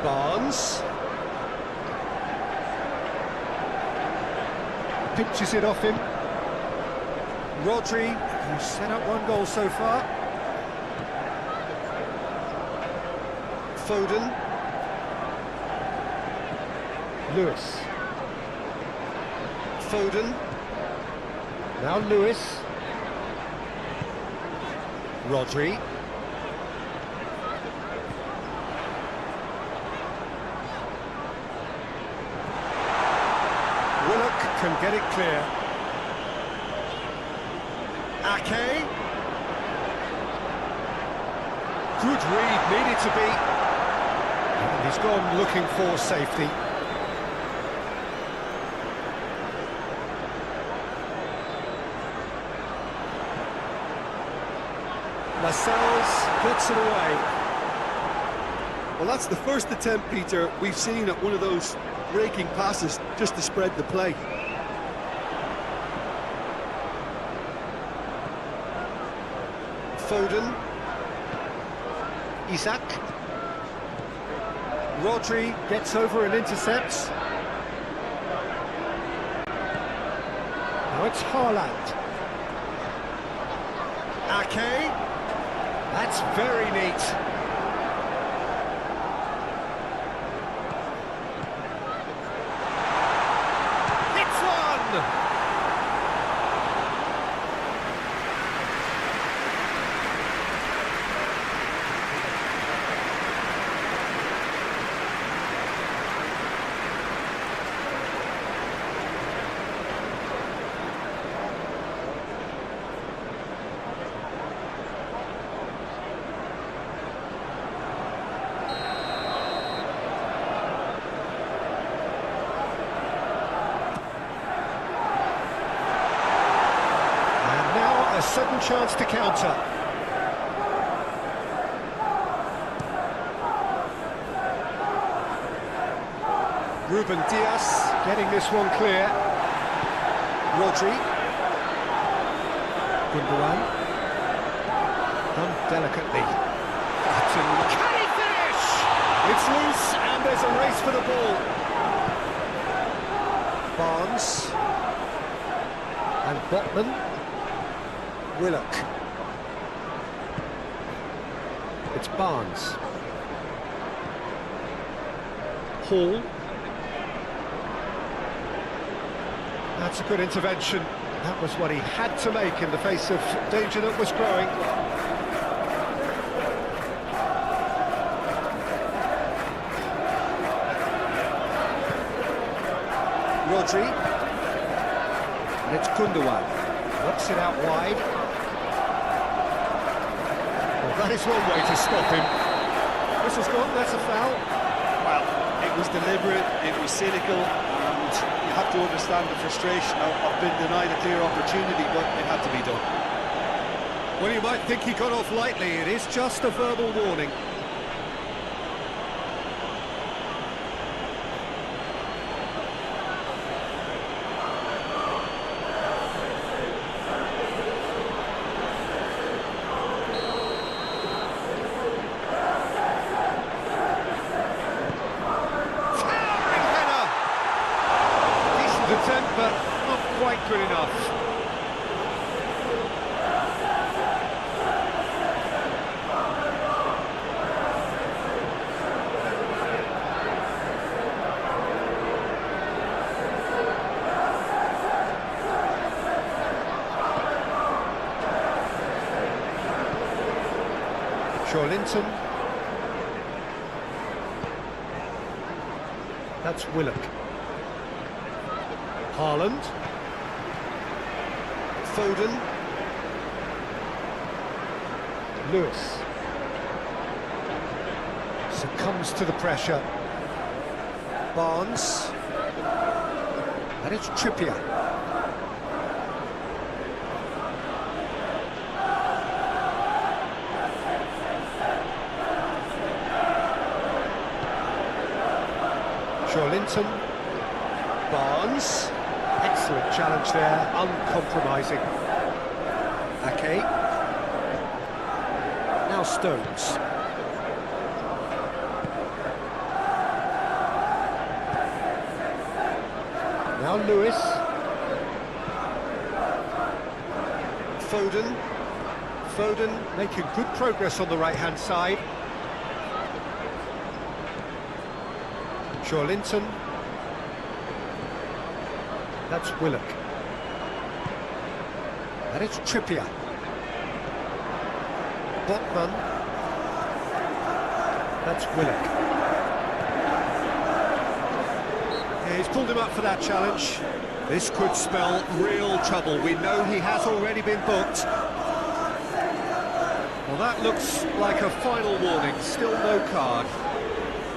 Barnes. Pinches it off him. Rodri, who's set up one goal so far. Foden. Lewis. Foden. Now Lewis. Rodri. Willock can get it clear. Ake. Good read, needed to be. And he's gone looking for safety. Lascelles gets it away. Well, that's the first attempt, Peter, we've seen at one of those breaking passes just to spread the play. Foden. Isak. Rodri gets over and intercepts. Now it's Haaland. Ake. That's very neat. It's one! A sudden chance to counter. Ruben Dias getting this one clear. Rodri. Gundogan. Done delicately. Can he finish? It's loose and there's a race for the ball. Barnes. And Botman. Willock. It's Barnes. Hall. That's a good intervention. That was what he had to make in the face of danger that was growing. Rodri. And it's Gundogan. Knocks it out wide. Well, that is one way to stop him. This has gone, that's a foul. Well, it was deliberate, it was cynical, and you have to understand the frustration of being denied a clear opportunity, but it had to be done. Well, you might think he got off lightly. It is just a verbal warning. Attempt, but not quite good enough. Linton. That's Willock. Haaland. Foden. Lewis. Succumbs to the pressure. Barnes. And it's Trippier. Linton. Barnes. Excellent challenge there, uncompromising. Ake. Now Stones. Now Lewis. Foden. Foden making good progress on the right-hand side. Linton. That's Willock. And it's Trippier. Botman. That's Willock. Yeah, he's pulled him up for that challenge. This could spell real trouble. We know he has already been booked. Well, that looks like a final warning. Still no card.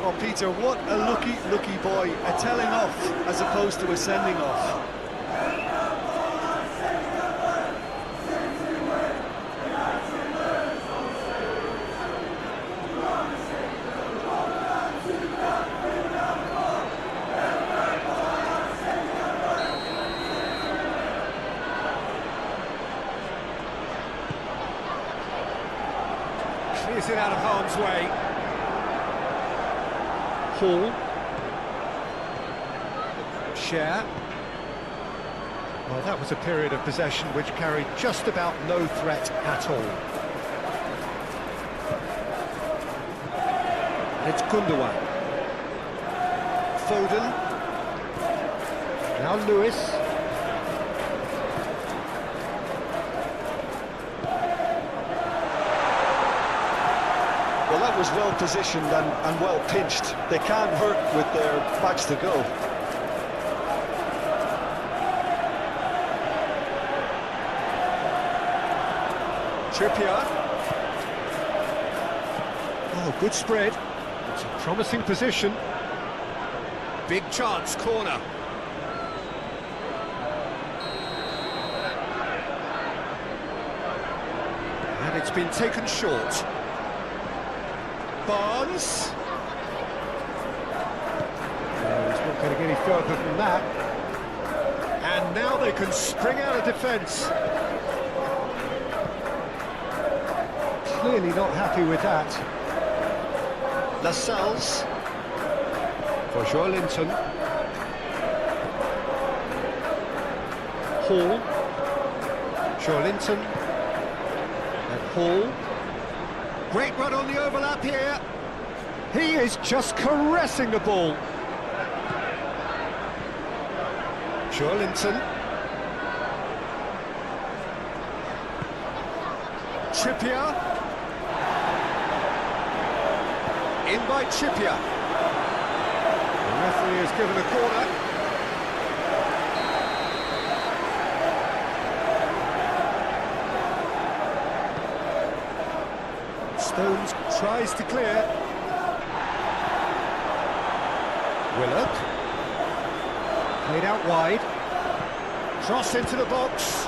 Oh, Peter, what a lucky boy. A telling off as opposed to a sending off. Clears it out of harm's way. Hall. Share. Well, that was a period of possession which carried just about no threat at all. And it's Gundogan. Foden. Now Lewis. Well, that was well positioned and well pinched. They can't hurt with their backs to go. Trippier. Oh, good spread. It's a promising position. Big chance, corner. And it's been taken short. Barnes. No, he's not going to get any further than that. And now they can spring out of defence. Clearly not happy with that. Lascelles. For Linton. Hall. Linton. Hall. Great run on the overlap here. He is just caressing the ball. Joelinton. Trippier. In by Trippier. The referee has given a corner. Stones tries to clear. Willock. Played out wide. Cross into the box.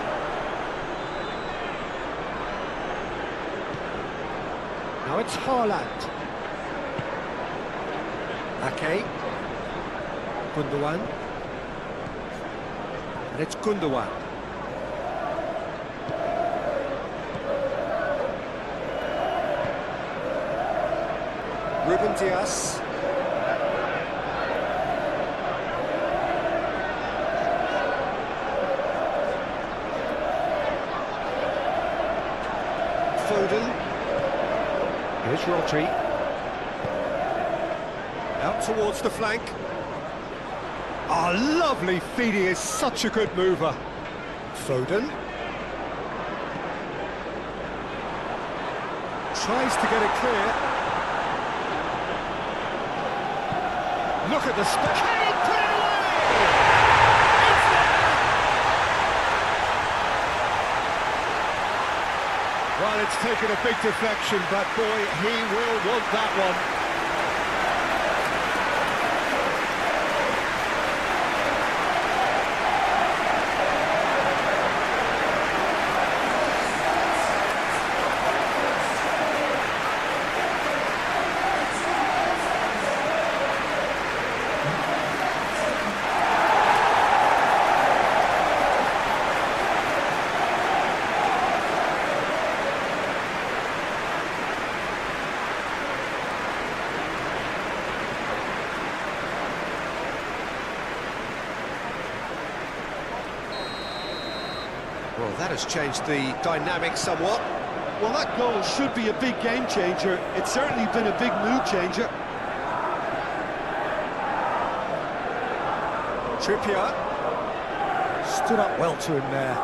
Now it's Haaland. Ake. Gundogan. And it's Gundogan. Ruben Dias. Foden. Here's Rodri. Out towards the flank. Ah, lovely feed, he is such a good mover. Foden. Tries to get it clear. Look at the space. Can he put it away? It's there! Well, it's taken a big deflection, but boy, he will want that one. Well, that has changed the dynamic somewhat. Well, that goal should be a big game changer. It's certainly been a big mood changer. Trippier stood up well to him there.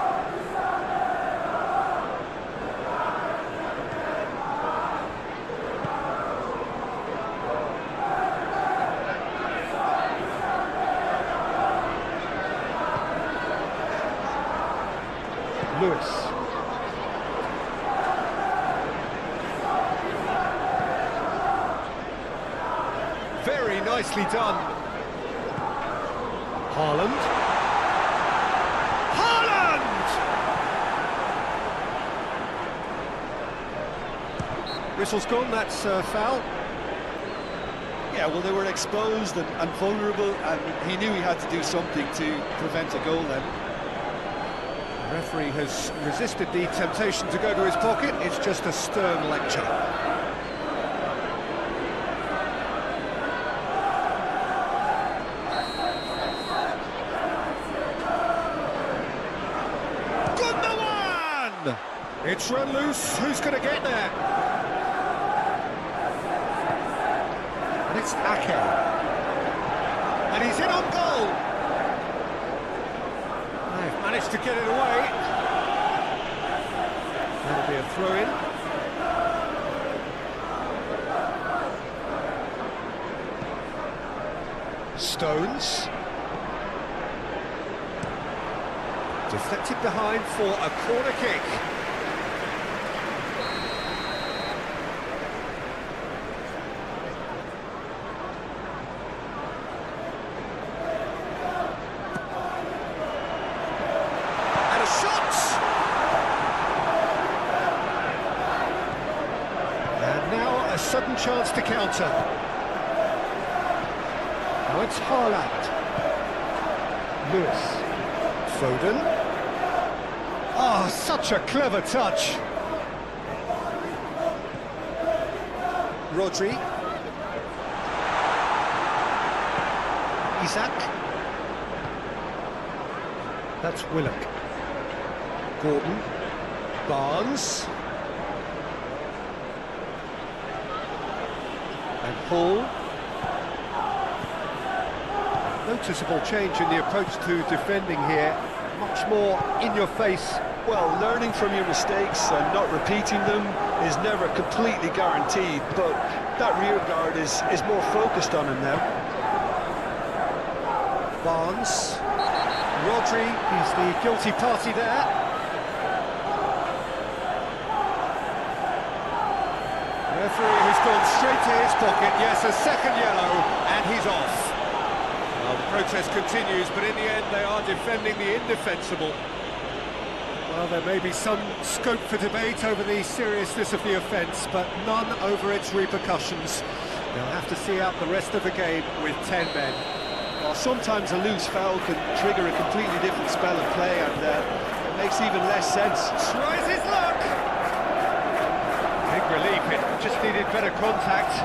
Lewis. Very nicely done. Haaland. Haaland! Whistle's gone, that's foul. Yeah, well, they were exposed and vulnerable, and he knew he had to do something to prevent a goal then. The referee has resisted the temptation to go to his pocket. It's just a stern lecture. Gundogan! It's run loose. Who's going to get there? And it's Ake. And he's in on goal. They've managed to get it away. That'll be a throw-in. Stones. Deflected behind for a corner kick. A sudden chance to counter. Now it's Haaland. Lewis. Foden. Oh, such a clever touch. Rodri. Isak. That's Willock. Gordon. Barnes. Hall. Noticeable change in the approach to defending here. Much more in your face. Well, learning from your mistakes and not repeating them is never completely guaranteed, but that rear guard is more focused on him now. Barnes. Rodri, he's the guilty party there. Referee has gone straight to his pocket. Yes, a second yellow, and he's off. Well, the protest continues, but in the end they are defending the indefensible. Well, there may be some scope for debate over the seriousness of the offence, but none over its repercussions. They'll have to see out the rest of the game with 10 men. Well, sometimes a loose foul can trigger a completely different spell of play, and it makes even less sense. Tries his luck! Big relief, it just needed better contact.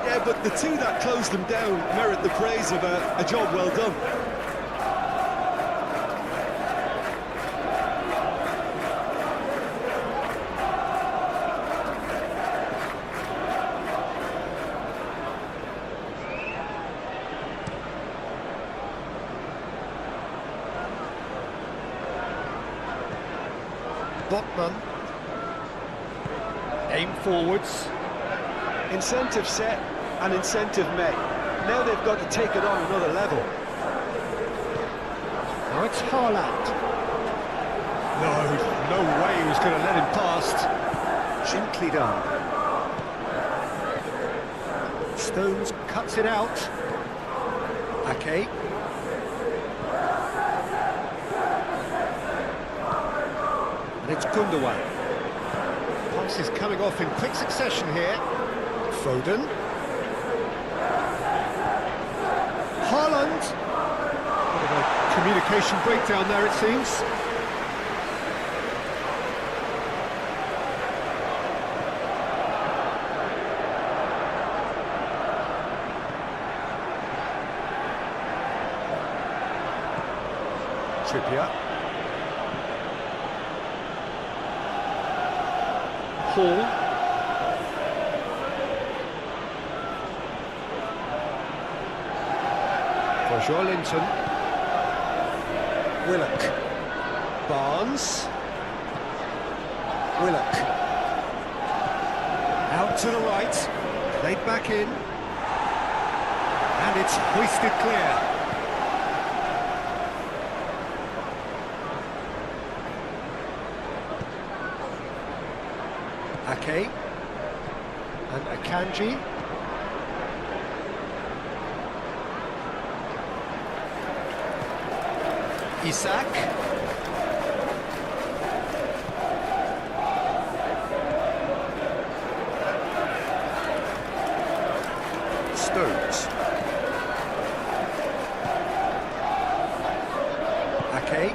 Yeah, but the two that closed them down merit the praise of a job well done. Botman. Aim forwards. Incentive set and incentive met. Now they've got to take it on another level. Now it's Haaland. No way he was going to let him past. Gently done. Stones cuts it out. Ake. And it's Gundogan. Pass is coming off in quick succession here. Foden. Haaland. Bit of a communication breakdown there, it seems. Trippier. Hall. For Linton. Willock. Barnes. Willock. Out to the right. Played back in. And it's hoisted clear. Ake and Akanji. Isak. Stones. Ake.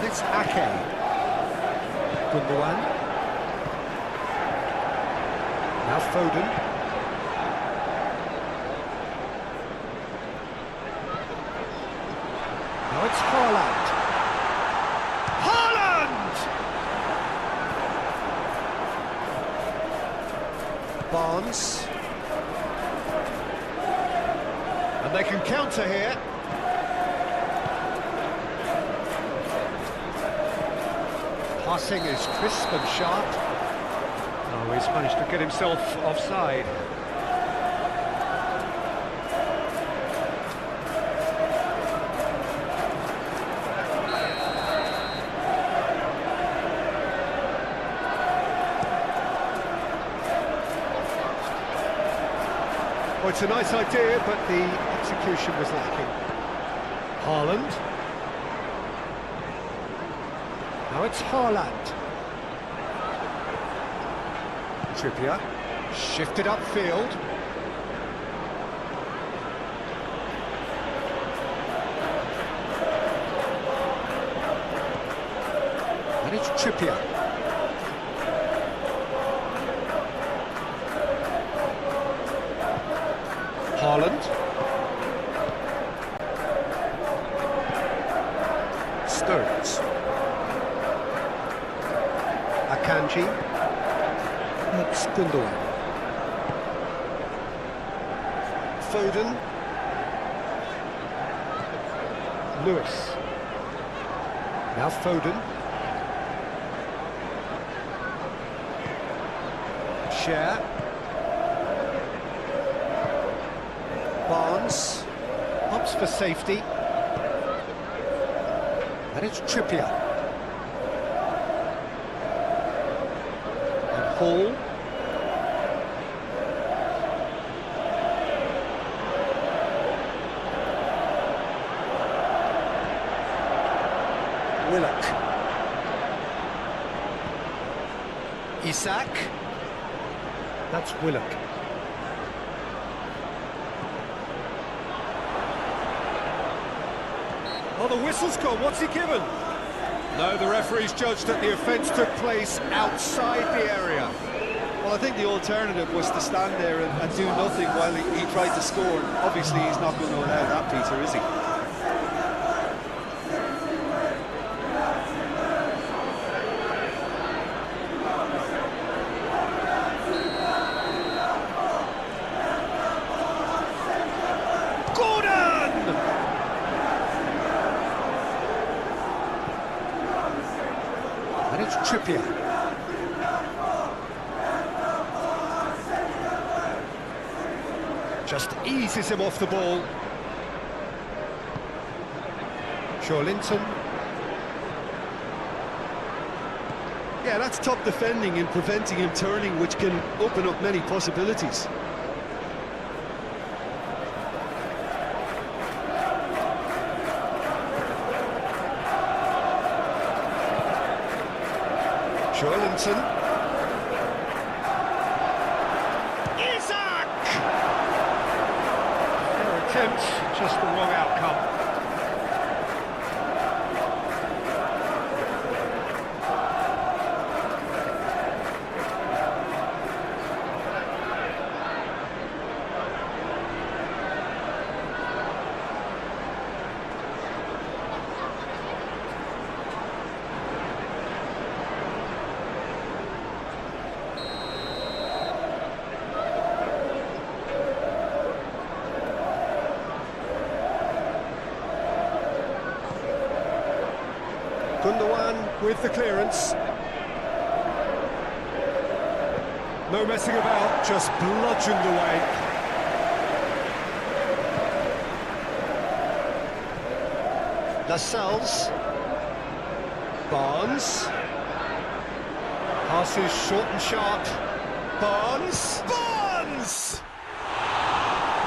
It's Ake. Gundogan. Now Foden. Now it's Haaland. Haaland! Barnes. And they can counter here. Passing is crisp and sharp. Oh, he's managed to get himself offside. Well, it's a nice idea, but the execution was lacking. Haaland. Now it's Haaland. Trippier. Shifted upfield. And it's Trippier. Haaland. Stones. Akanji. It's Gundogan. Foden. Lewis. Now Foden. Share. Barnes. Opts for safety. And it's Trippier. And Hall. Willock. Isak. That's Willock. Oh, the whistle's gone. What's he given? No, the referee's judged that the offence took place outside the area. Well, I think the alternative was to stand there and do nothing while he tried to score. Obviously, he's not going to allow that, Peter, is he? And it's Trippier. Just eases him off the ball. Linton. Yeah, that's top defending and preventing him turning, which can open up many possibilities. Linton. Isak! Their attempt, just the wrong outcome. Gundogan with the clearance. No messing about, just bludgeoned away. Lascelles. Barnes. Passes short and sharp. Barnes. Barnes!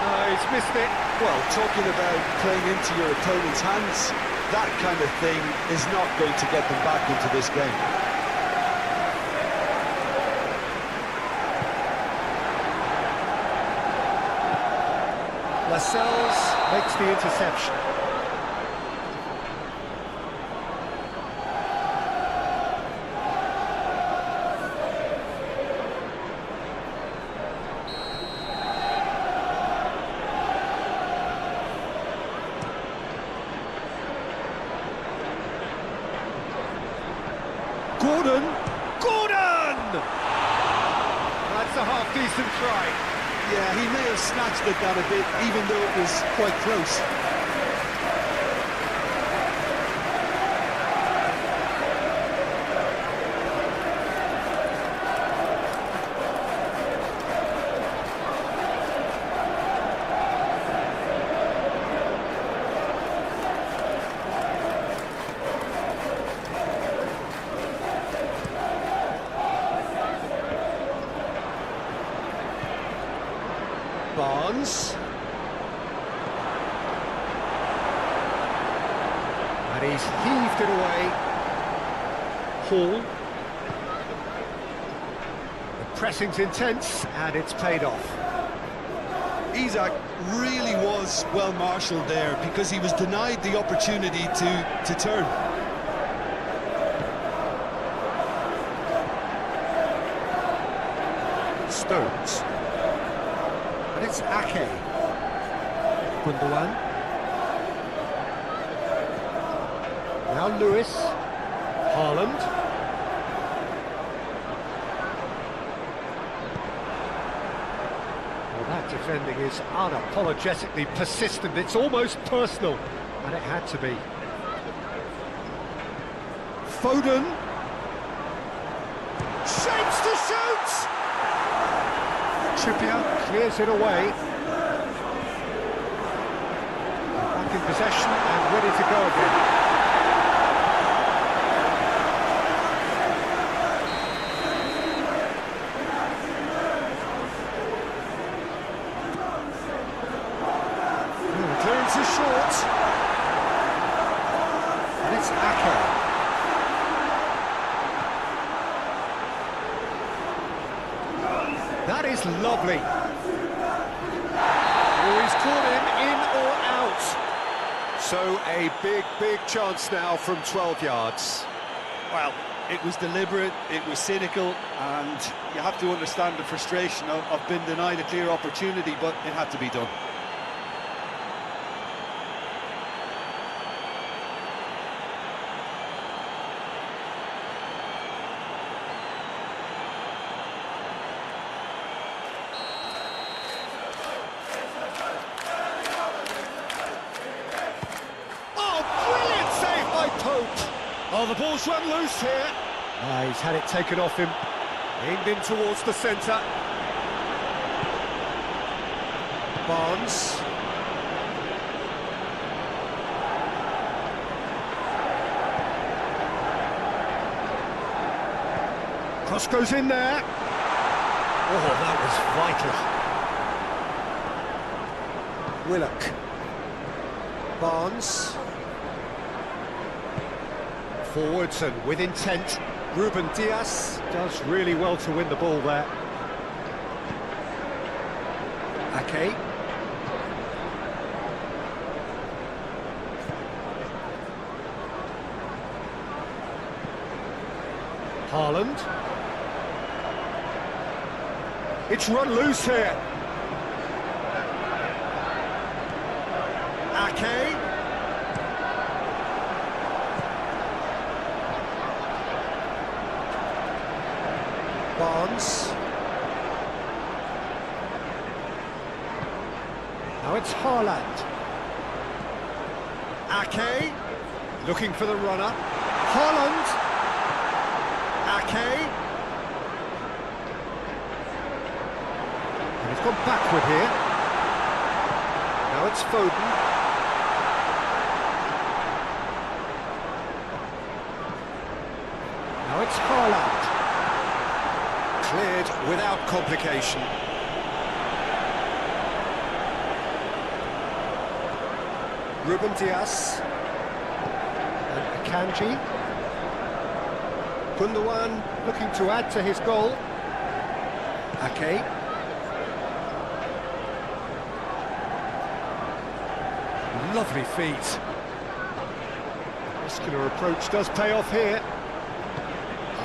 No, he's missed it. Well, talking about playing into your opponent's hands, that kind of thing is not going to get them back into this game. Lascelles makes the interception. Gordon! That's a half-decent try. Yeah, he may have snatched at that a bit, even though it was quite close. Barnes. And he's heaved it away. Hall. The pressing's intense, and it's paid off. Isak really was well marshalled there because he was denied the opportunity to turn. Stones. And it's Ake. Gundogan. Now Lewis. Haaland. defending is unapologetically persistent. It's almost personal, and it had to be. Foden. Shapes to shoot! Trippier clears it away. Back in possession and ready to go again. Clearance is short. And it's Ake. That is lovely. Oh, he's caught him in or out. So a big chance now from 12 yards. Well, it was deliberate, it was cynical, and you have to understand the frustration of being denied a clear opportunity, but it had to be done. Oh, the ball's run loose here. He's had it taken off him. Aimed in towards the centre. Barnes. Cross goes in there. Oh, that was vital. Willock. Barnes. Forwards and with intent. Ruben Diaz does really well to win the ball there. Ake. Haaland. It's run loose here. Ake. Barnes. Now it's Haaland. Ake. Looking for the runner. Haaland. Ake. And he's gone backward here. Now it's Foden. Now it's Haaland. Cleared without complication. Ruben Diaz. And Akanji. Gundogan looking to add to his goal. Ake. Lovely feet. Muscular approach does pay off here.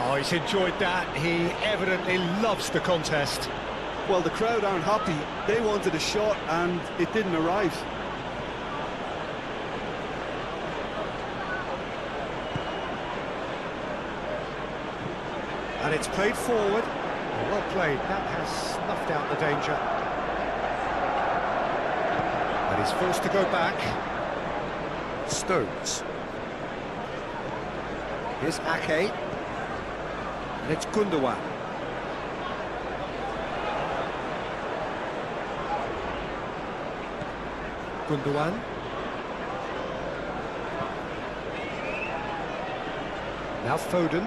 Oh, he's enjoyed that. He evidently loves the contest. Well, the crowd aren't happy. They wanted a shot and it didn't arrive. And it's played forward. Well played. That has snuffed out the danger. And he's forced to go back. Stones. Here's Ake. And it's Gundogan. Gundogan. Now Foden.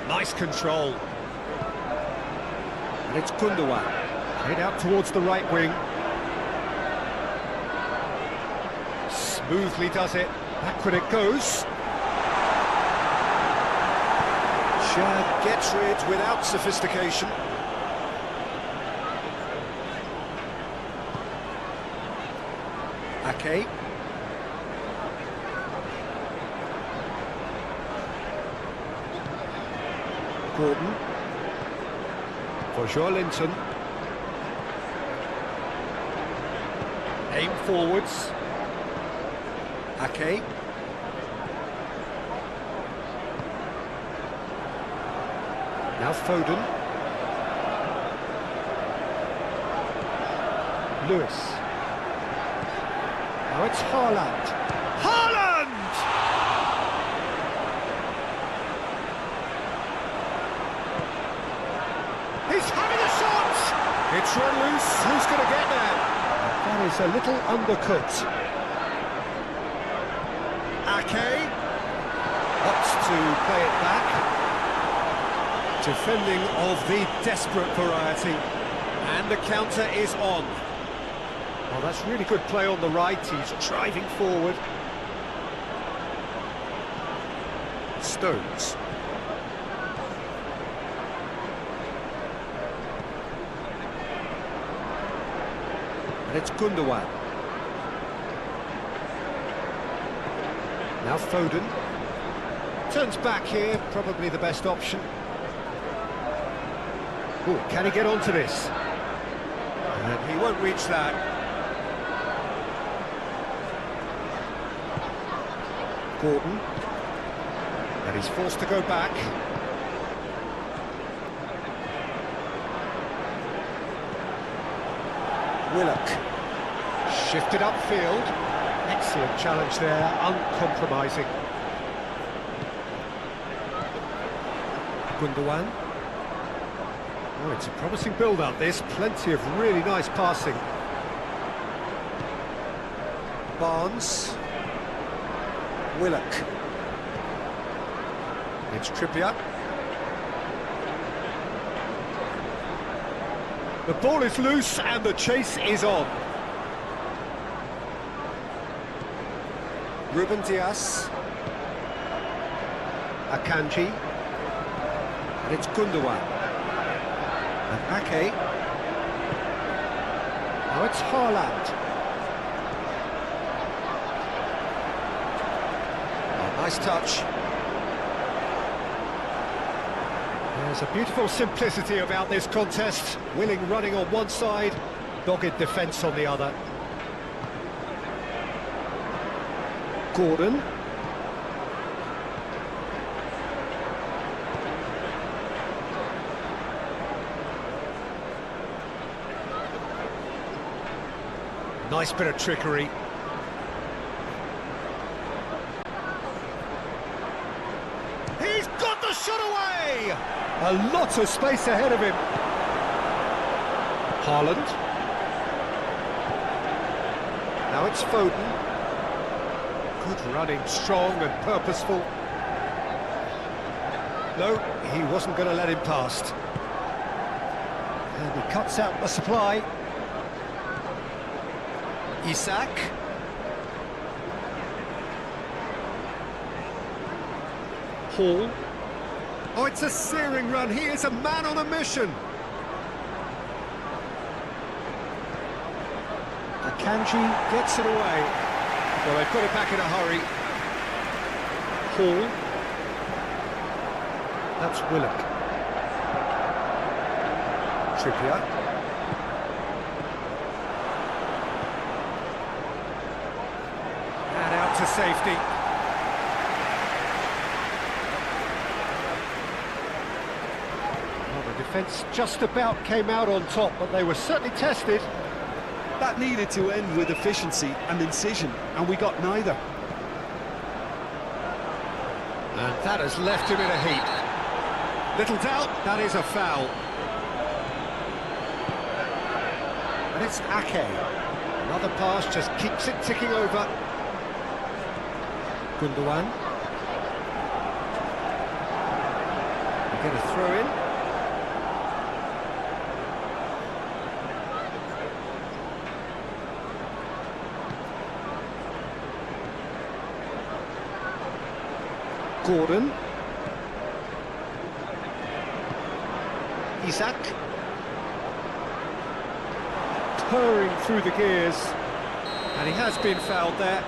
Nice control. And it's Gundogan. Head out towards the right wing. Smoothly does it. Backward it goes. Shad gets rid without sophistication. Ake. Gordon. For Joelinton. Aim forwards. Ake. Now Foden. Lewis. Now it's Haaland. Haaland! He's having a shot! It's run loose. Who's going to get there? That is a little undercooked. Ake opts to play it back. Defending of the desperate variety. And the counter is on. Well, that's really good play on the right. He's driving forward. Stones. And it's Gundogan. Now Foden. Turns back here, probably the best option. Ooh, can he get onto this? And he won't reach that. Gordon. And he's forced to go back. Willock. Shifted upfield. Excellent challenge there, uncompromising. Gundogan. Oh, it's a promising build-up, this. Plenty of really nice passing. Barnes. Willock. It's Trippier. The ball is loose and the chase is on. Ruben Dias. Akanji. And it's Gundogan. And Ake. Now it's Haaland. Oh, nice touch. There's a beautiful simplicity about this contest. Willing running on one side, dogged defence on the other. Gordon. Nice bit of trickery. He's got the shot away! A lot of space ahead of him. Haaland. Now it's Foden. Good running, strong and purposeful. No, he wasn't going to let him past. And he cuts out the supply. Isak. Hall. Oh, it's a searing run. He is a man on a mission. Akanji gets it away. Well, they've got it back in a hurry. Hall. That's Willock. Trippier. And out to safety. Well, the defence just about came out on top, but they were certainly tested. That needed to end with efficiency and incision, and we got neither. And that has left him in a heap. Little doubt, that is a foul. And it's Ake. Another pass just keeps it ticking over. Gundogan. We get a throw in. Gordon. Isak. Purring through the gears. And he has been fouled there.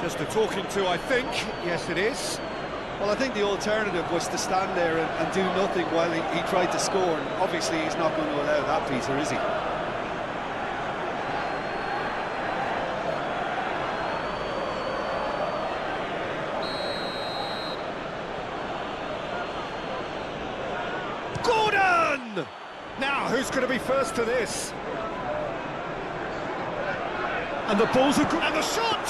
Just a talking to, I think. Yes, it is. Well, I think the alternative was to stand there and do nothing while he tried to score, and obviously he's not going to allow that, Peter, is he? Now, who's going to be first to this? And the ball's and the shot!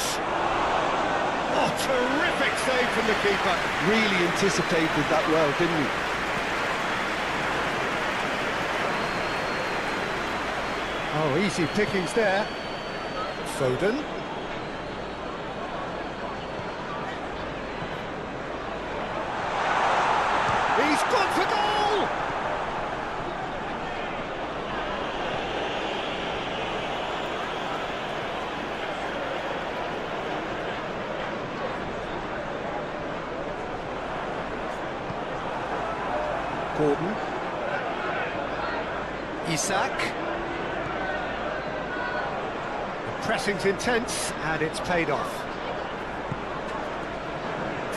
Oh, terrific save from the keeper. Really anticipated that well, didn't he? Oh, easy pickings there. Foden. He's gone for goal! Gordon. Isak. The pressing's intense, and it's paid off.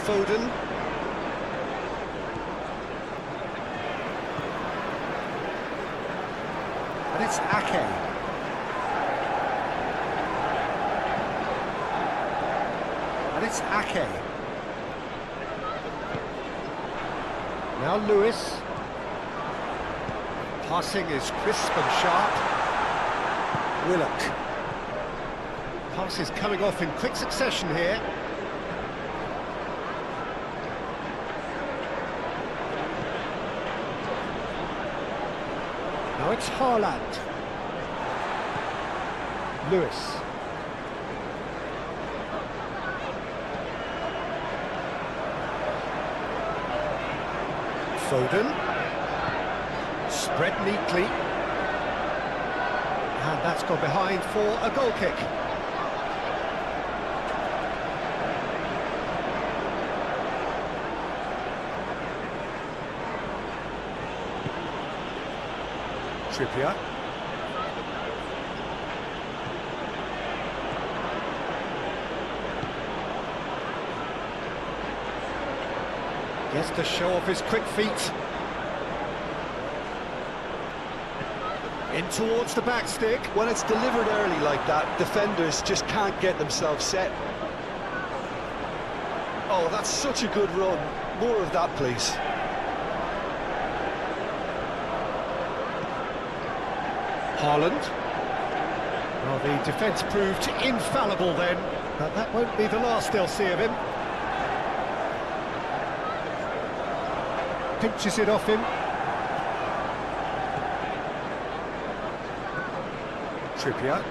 Foden. And it's Ake. And it's Ake. Now Lewis. Passing is crisp and sharp. Willock. Pass is coming off in quick succession here. Now it's Haaland. Lewis. Foden. Spread neatly. And that's gone behind for a goal kick. Trippier. Gets to show off his quick feet. In towards the back stick. When it's delivered early like that, defenders just can't get themselves set. Oh, that's such a good run. More of that, please. Haaland. Well, the defence proved infallible then, but that won't be the last they'll see of him. Pinches it off him. Trippier.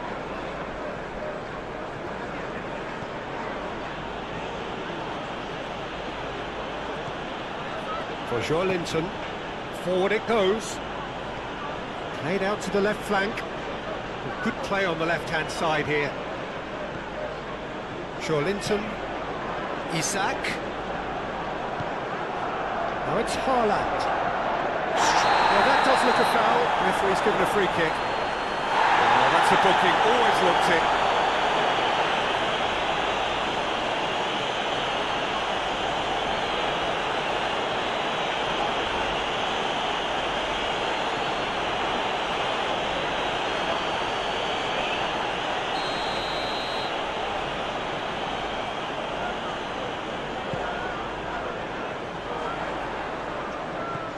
For Joelinton. Forward it goes. Played out to the left flank. Good play on the left-hand side here. Joelinton. Isak. Now it's Haaland. Well, that does look a foul. Referee's given a free kick. Oh, that's a booking. Always looked it.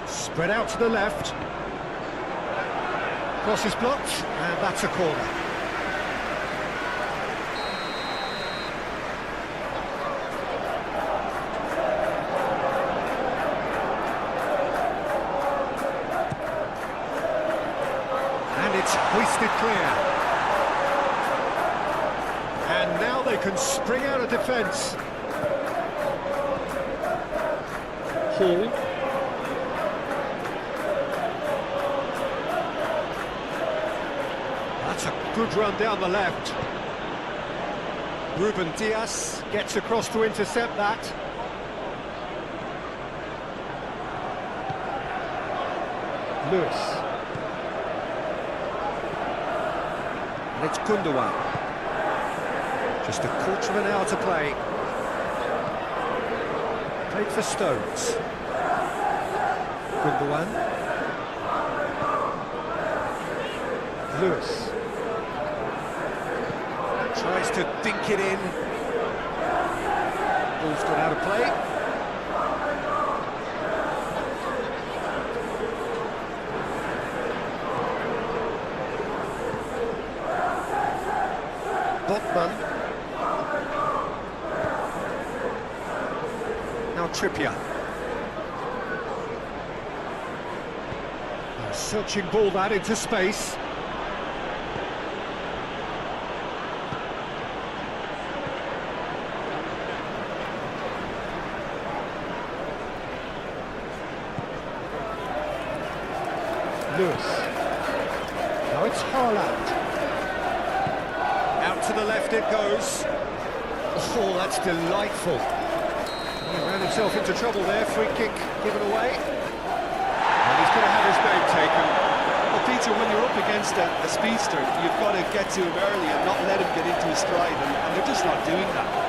Spread out to the left. Cross is blocked, and that's a corner. And it's hoisted clear. And now they can spring out of defence. Hall. That's a good run down the left. Ruben Dias gets across to intercept that. Lewis. And it's Gundogan. Just a quarter of an hour to play. Played for Stones. Gundogan. Lewis. Tries to dink it in. Ball's gone out of play. Botman. Now Trippier. A searching ball that into space. Lewis. Now it's Haaland. Out to the left it goes. Oh, that's delightful. He ran himself into trouble there. Free kick given away. And he's going to have his name taken. Well, Peter, when you're up against a speedster, you've got to get to him early and not let him get into his stride, and they're just not doing that.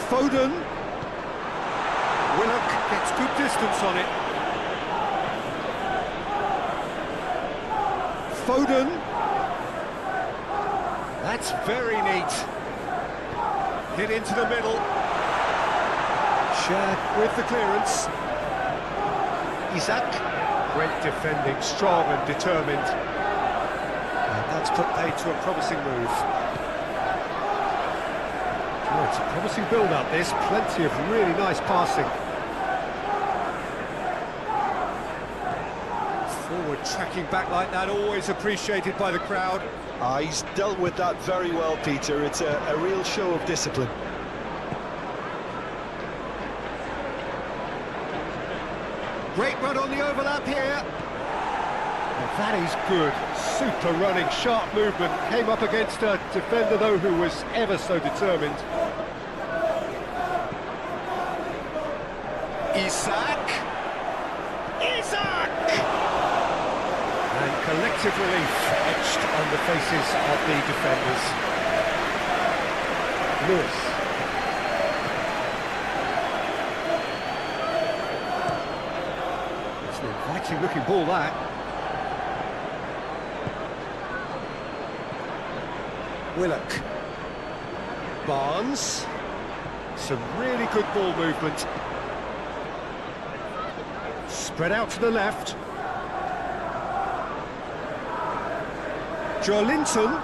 Foden. Willock gets good distance on it. Foden. That's very neat. Hit into the middle. Shared with the clearance. Isaac. Great defending, strong and determined. And that's put paid to a promising move. Oh, it's a promising build-up, this. Plenty of really nice passing. Forward tracking back like that, always appreciated by the crowd. He's dealt with that very well, Peter. It's a real show of discipline. Great run on the overlap here. Well, that is good. Super running, sharp movement. Came up against a defender, though, who was ever so determined. Isaac! And collective relief etched on the faces of the defenders. Lewis. It's an inviting looking ball, that. Willock. Barnes. Some really good ball movement. Spread out to the left. Joelinton.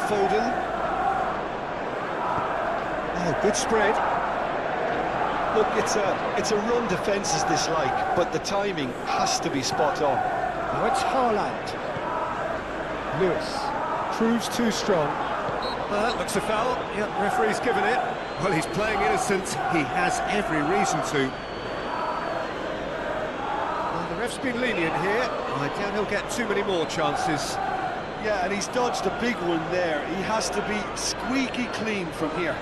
Foden. Oh, good spread. Look, it's a run defences dislike, but the timing has to be spot on. Now it's Haaland. Lewis. Proves too strong. Looks a foul. Yep, referee's given it. Well, he's playing innocent. He has every reason to. Well, the ref's been lenient here. I doubt he'll get too many more chances. Yeah, and he's dodged a big one there. He has to be squeaky clean from here.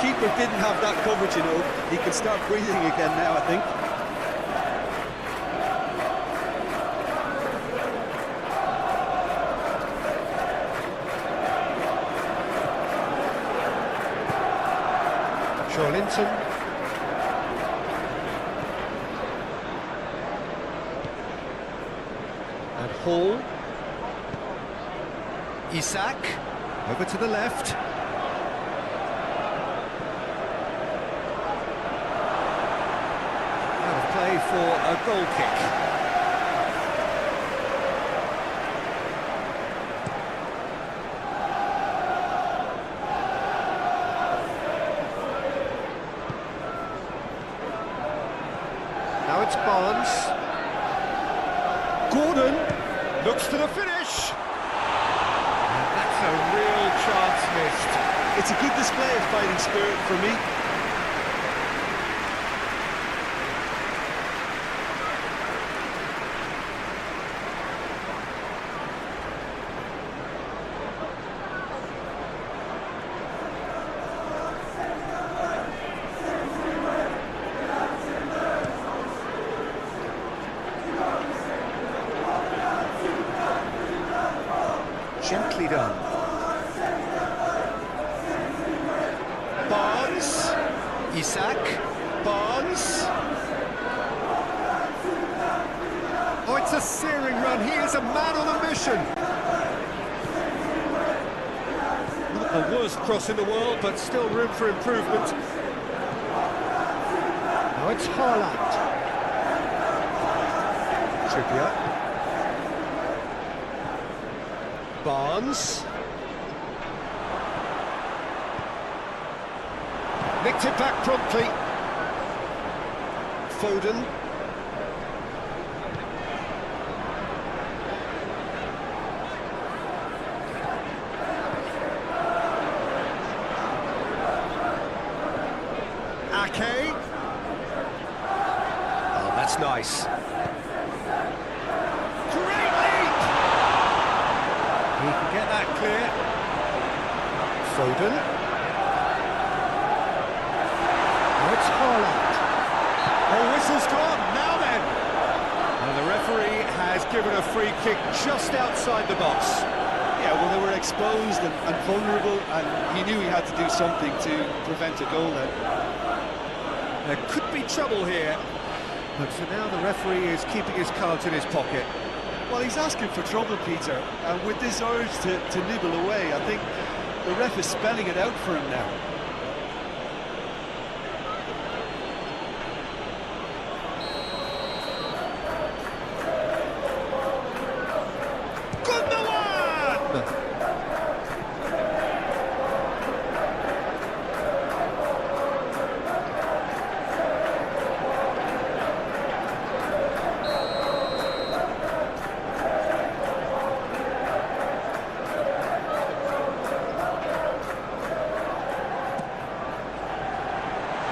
Keeper didn't have that coverage, you know. He can start breathing again now, I think. Joelinton. And Hall. Isaac. Over to the left. Play for a goal kick. Now it's Barnes. Gordon looks to the finish. And that's a real chance missed. It's a good display of fighting spirit for me. Gently done. Barnes. Isak. Barnes. Oh, it's a searing run. He is a man on a mission. Not the worst cross in the world, but still room for improvement. Now it's Haaland. Trippier. Barnes. Nicked it back promptly. Foden. Ake. Oh, that's nice. Great leap! He can get that clear. Foden. Now it's Haaland. Oh, whistle's gone. Now then. And the referee has given a free kick just outside the box. Yeah, well, they were exposed and vulnerable, and he knew he had to do something to prevent a goal then. There could be trouble here, but for now the referee is keeping his cards in his pocket. Well, he's asking for trouble, Peter, and with this urge to nibble away, I think the ref is spelling it out for him now.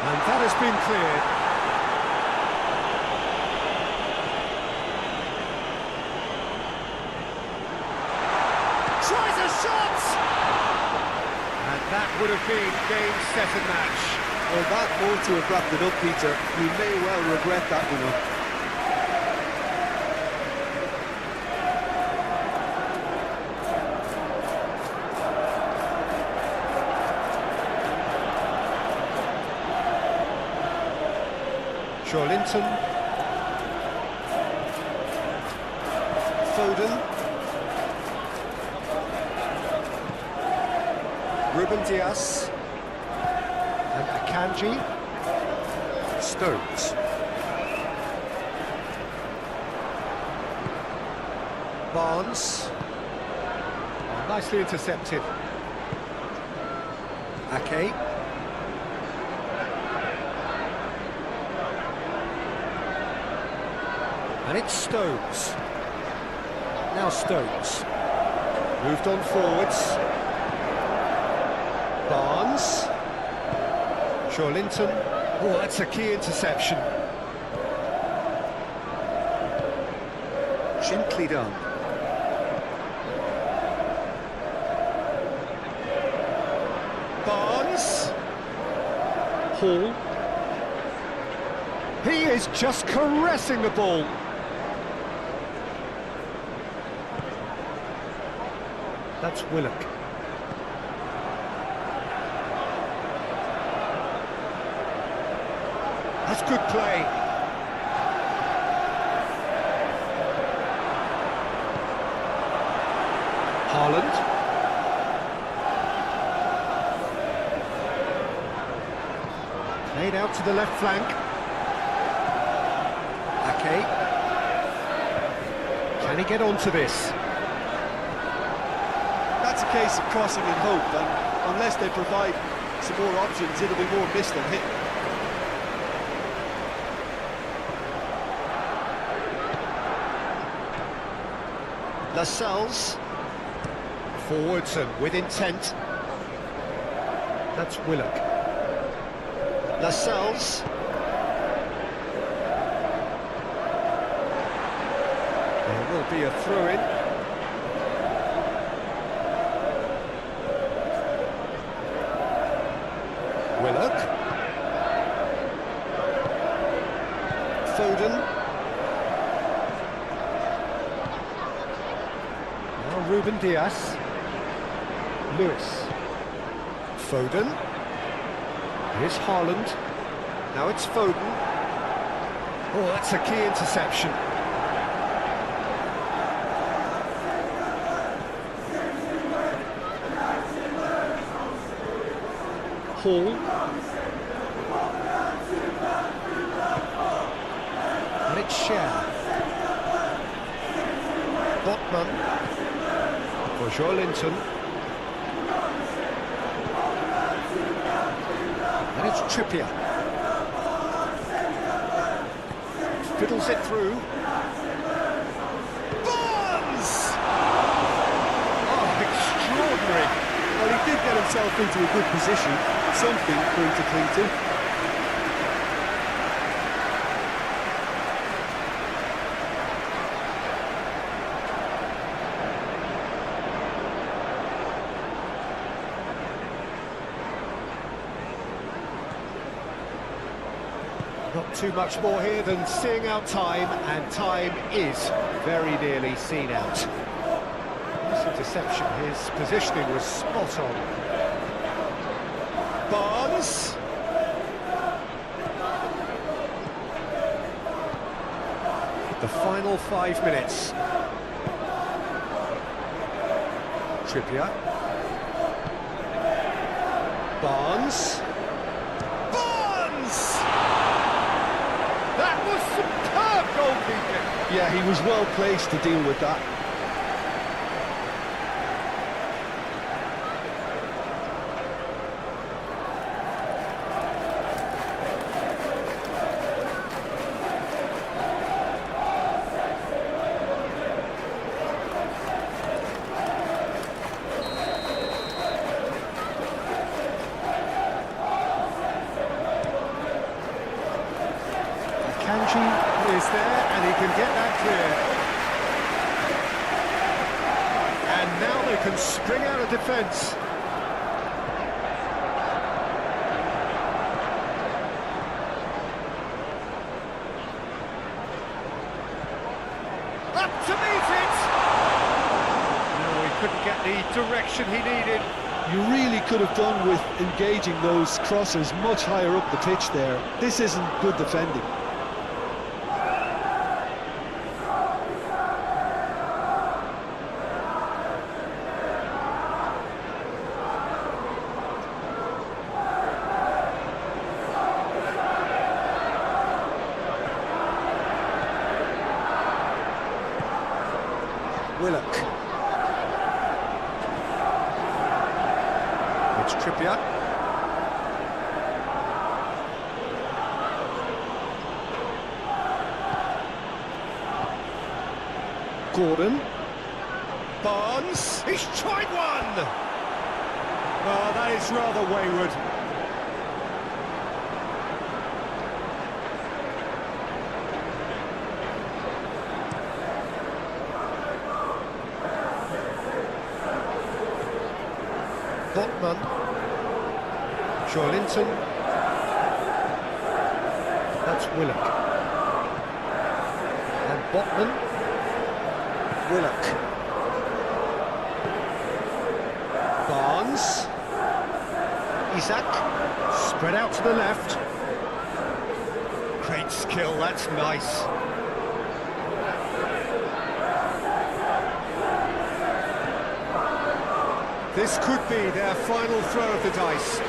And that has been cleared. Tries a shot! And that would have been game, set and match. Well, that ought to have wrapped it up, Peter. He may well regret that one up. Linton. Foden. Ruben Dias. And Akanji. Stones. Barnes. Oh, nicely intercepted. Ake. And it's Stones. Now Stones. Moved on forwards. Barnes. Linton. Oh, that's a key interception. Gently done. Barnes. Hall. He is just caressing the ball. That's Willock. That's good play. Haaland. Played out to the left flank. Ake. Can he get onto this? That's a case of crossing in hope, and unless they provide some more options, it'll be more miss than hit. Lascelles. Forwards and with intent. That's Willock. Lascelles. There will be a throw-in. Willock. Foden. Now Ruben Dias. Lewis. Foden. Here's Haaland. Now it's Foden. Oh, that's a key interception. Hall. And it's Cher. Botman. For Joelinton. And it's Trippier. Fiddles it through. Barnes! Oh, extraordinary. Well, he did get himself into a good position, something for him to cling to. Not too much more here than seeing out time, and time is very nearly seen out. This interception, his positioning was spot on. Barnes. The final 5 minutes. Trippier. Barnes. That was superb goalkeeping. Yeah, he was well placed to deal with that. Kanji is there, and he can get that clear. And now they can spring out of defence. Up to meet it! No, he couldn't get the direction he needed. You really could have done with engaging those crosses much higher up the pitch there. This isn't good defending. Willock. It's Trippier. Gordon. Barnes. He's tried one! Oh, that is rather wayward. Botman, Joelinton, that's Willock, and Botman, Willock, Barnes, Isak, spread out to the left, great skill, that's nice. This could be their final throw of the dice.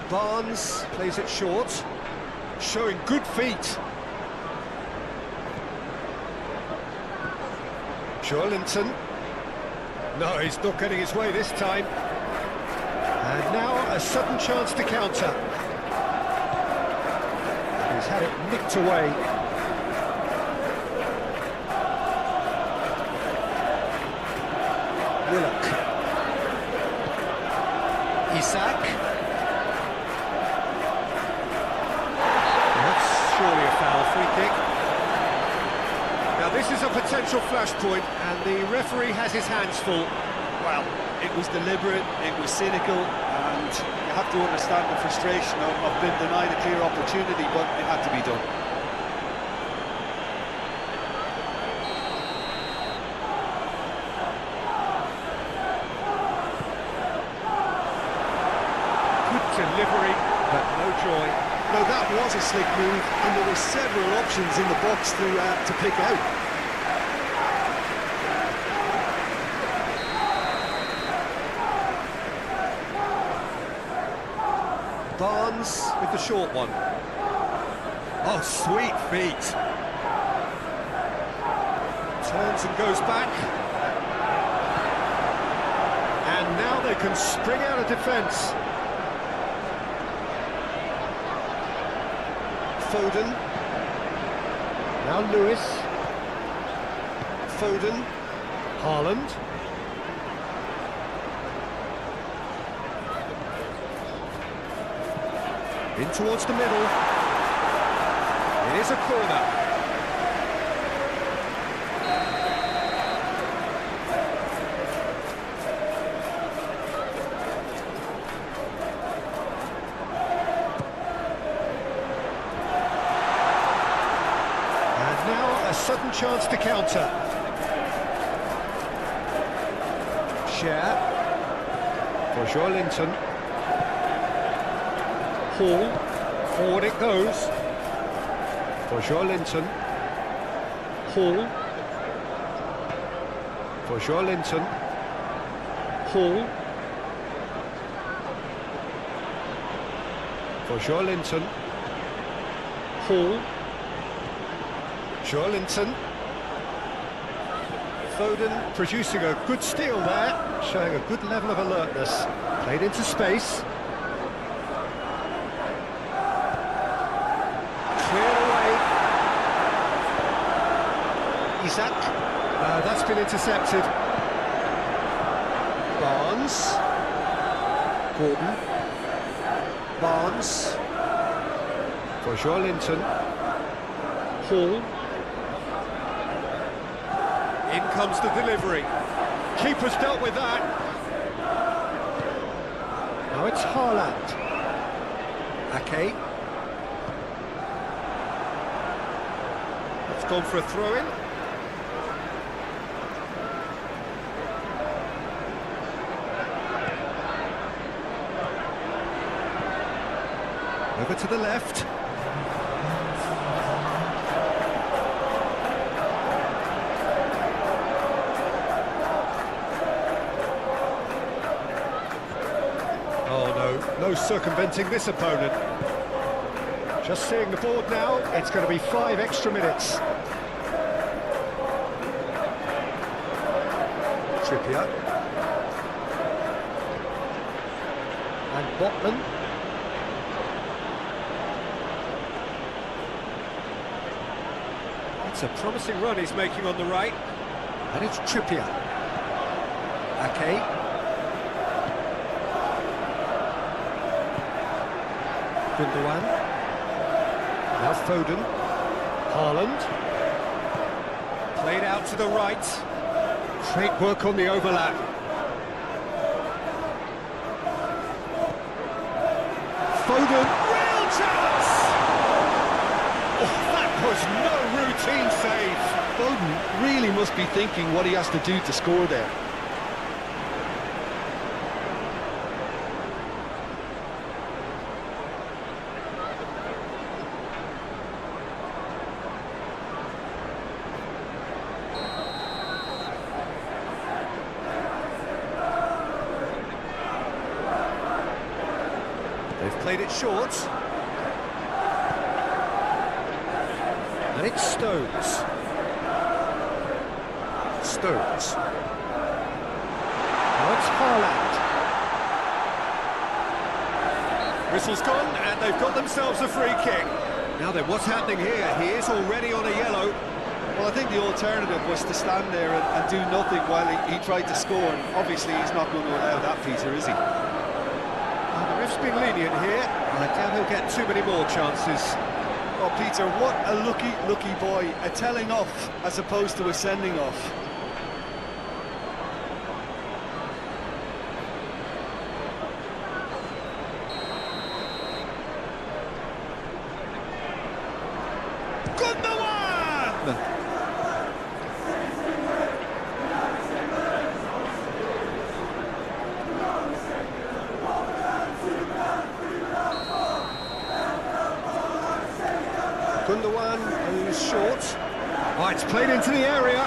Barnes plays it short, showing good feet. Joelinton. No, he's not getting his way this time. And now a sudden chance to counter. He's had it nicked away. Willock. Isak. That's surely a foul, free kick. Now this is a potential flashpoint, and the referee has his hands full. Well, it was deliberate, it was cynical, and you have to understand the frustration of being denied a clear opportunity, but it had to be done. delivery, but no joy. No, that was a slick move, and there were several options in the box to pick out. Barnes with the short one. Oh, sweet feet. Turns and goes back. And now they can spring out of defence. Foden. Now Lewis. Foden. Haaland. In towards the middle. It is a corner. And now a sudden chance to counter. Share for Joelinton. Hall, forward it goes, for Joelinton. Hall, for Joelinton. Hall, for Joelinton. Hall, Joelinton. Foden producing a good steal there, showing a good level of alertness. Played into space. Isaac. That's been intercepted. Barnes. Gordon. Barnes. For Joelinton. Hall. In comes the delivery. Keeper's dealt with that. Now it's Haaland. Ake. It's gone for a throw-in. Over to the left. Oh no circumventing this opponent. Just seeing the board now, it's going to be 5 extra minutes. Trippier. And Botman. It's a promising run he's making on the right. And it's Trippier. Ake. Gundogan. Now Foden. Haaland. Played out to the right. Great work on the overlap. Foden. Real chance! Oh, that was no routine save. Foden really must be thinking what he has to do to score there. They've played it short. And it's Stones. Stones. Now it's Haaland. Whistle's gone, and they've got themselves a free kick. Now then, what's happening here? He is already on a yellow. Well, I think the alternative was to stand there and do nothing while he tried to score, and obviously he's not going to allow that, Peter, is he? The ref's being lenient here. I doubt he'll get too many more chances. Oh, Peter, what a lucky boy. A telling off as opposed to a sending off. Gundogan! Gundogan, who's short. Oh, it's played into the area.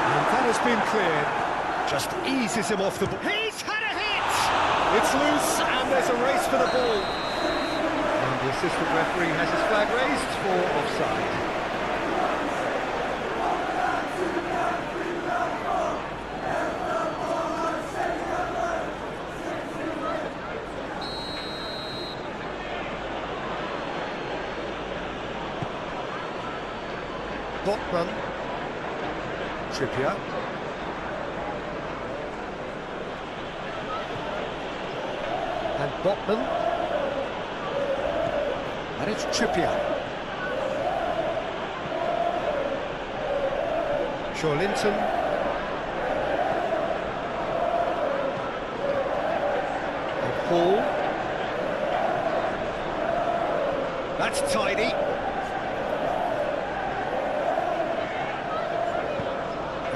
And that has been cleared. Just eases him off the ball. He's had a hit! It's loose, and there's a race for the ball. And the assistant referee has his flag raised for offside. Botman, Trippier, and Botman, and it's Trippier. Linton, and Paul. That's tidy.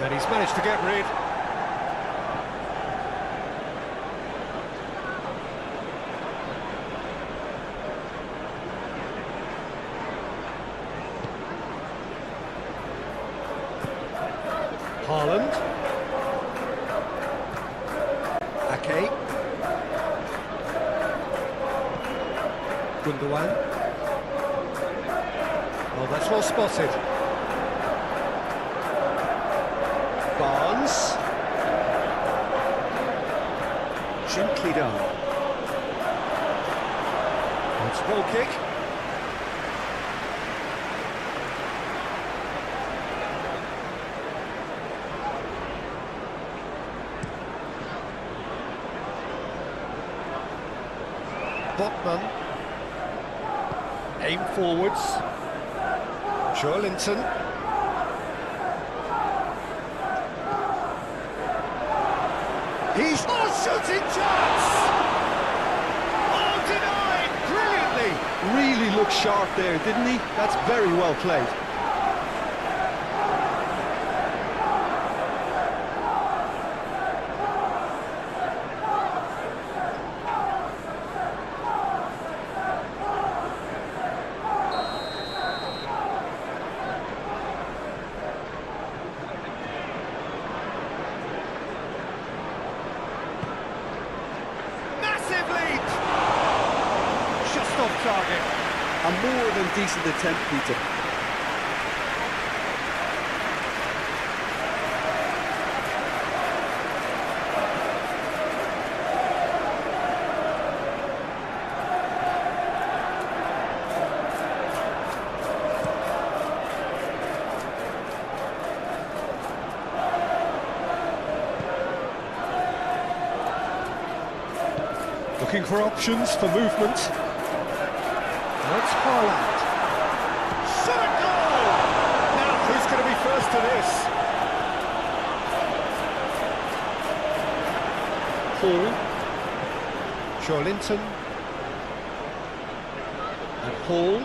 And he's managed to get rid. Haaland. Ake. Gundogan. Oh, that's well spotted. Barnes. Gently done. It's a goal kick. Botman. Aim forwards. Linton. He's shooting chance! Oh, denied brilliantly! Really looked sharp there, didn't he? That's very well played. Target. A more than decent attempt, Peter. Looking for options for movement. That's Haaland. Shot goal! Now, who's going to be first to this? Paul. Linton. And Paul.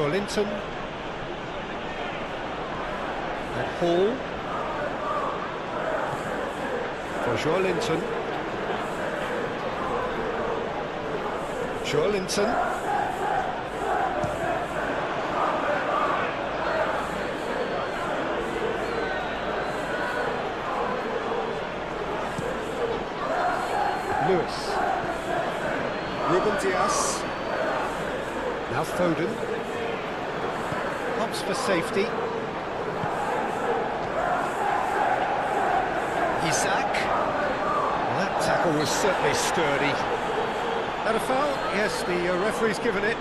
Linton. And Paul. For Linton. Linton. Lewis. Ruben Dias. Now Foden. Hops for safety. Isak. That tackle was certainly sturdy. That a foul? Yes, the referee's given it.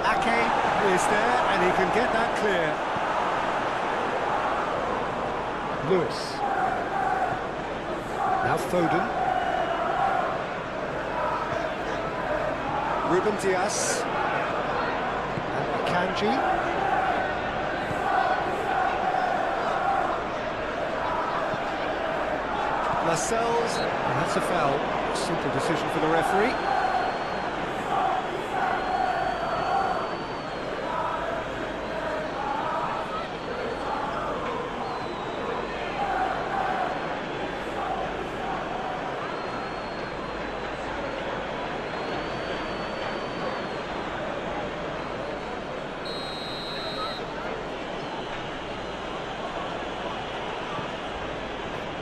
Ake is there, and he can get that clear. Lewis. Now Foden. Ruben Dias. And Akanji. Lascelles, and that's a foul. Simple decision for the referee.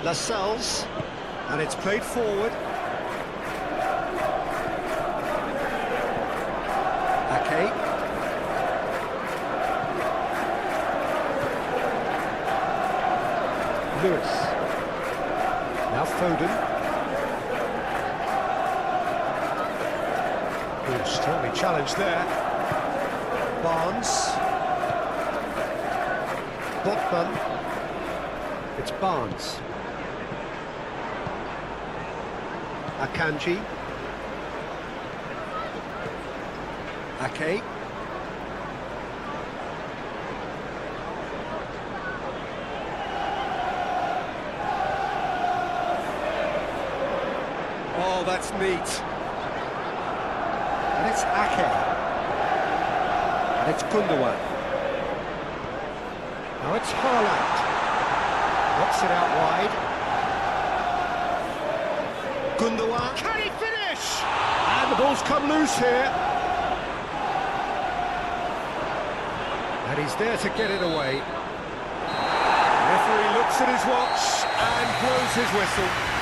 Lascelles, and it's played forward. Ake. Lewis. Now Foden. Good, strongly challenged there. Barnes. Botman. It's Barnes. Akanji. Ake. Oh, that's neat. And it's Ake. And it's Gundogan. Now it's Haaland. Knocks it out wide. Gundogan. Can he finish? And the ball's come loose here. And he's there to get it away. The referee looks at his watch and blows his whistle.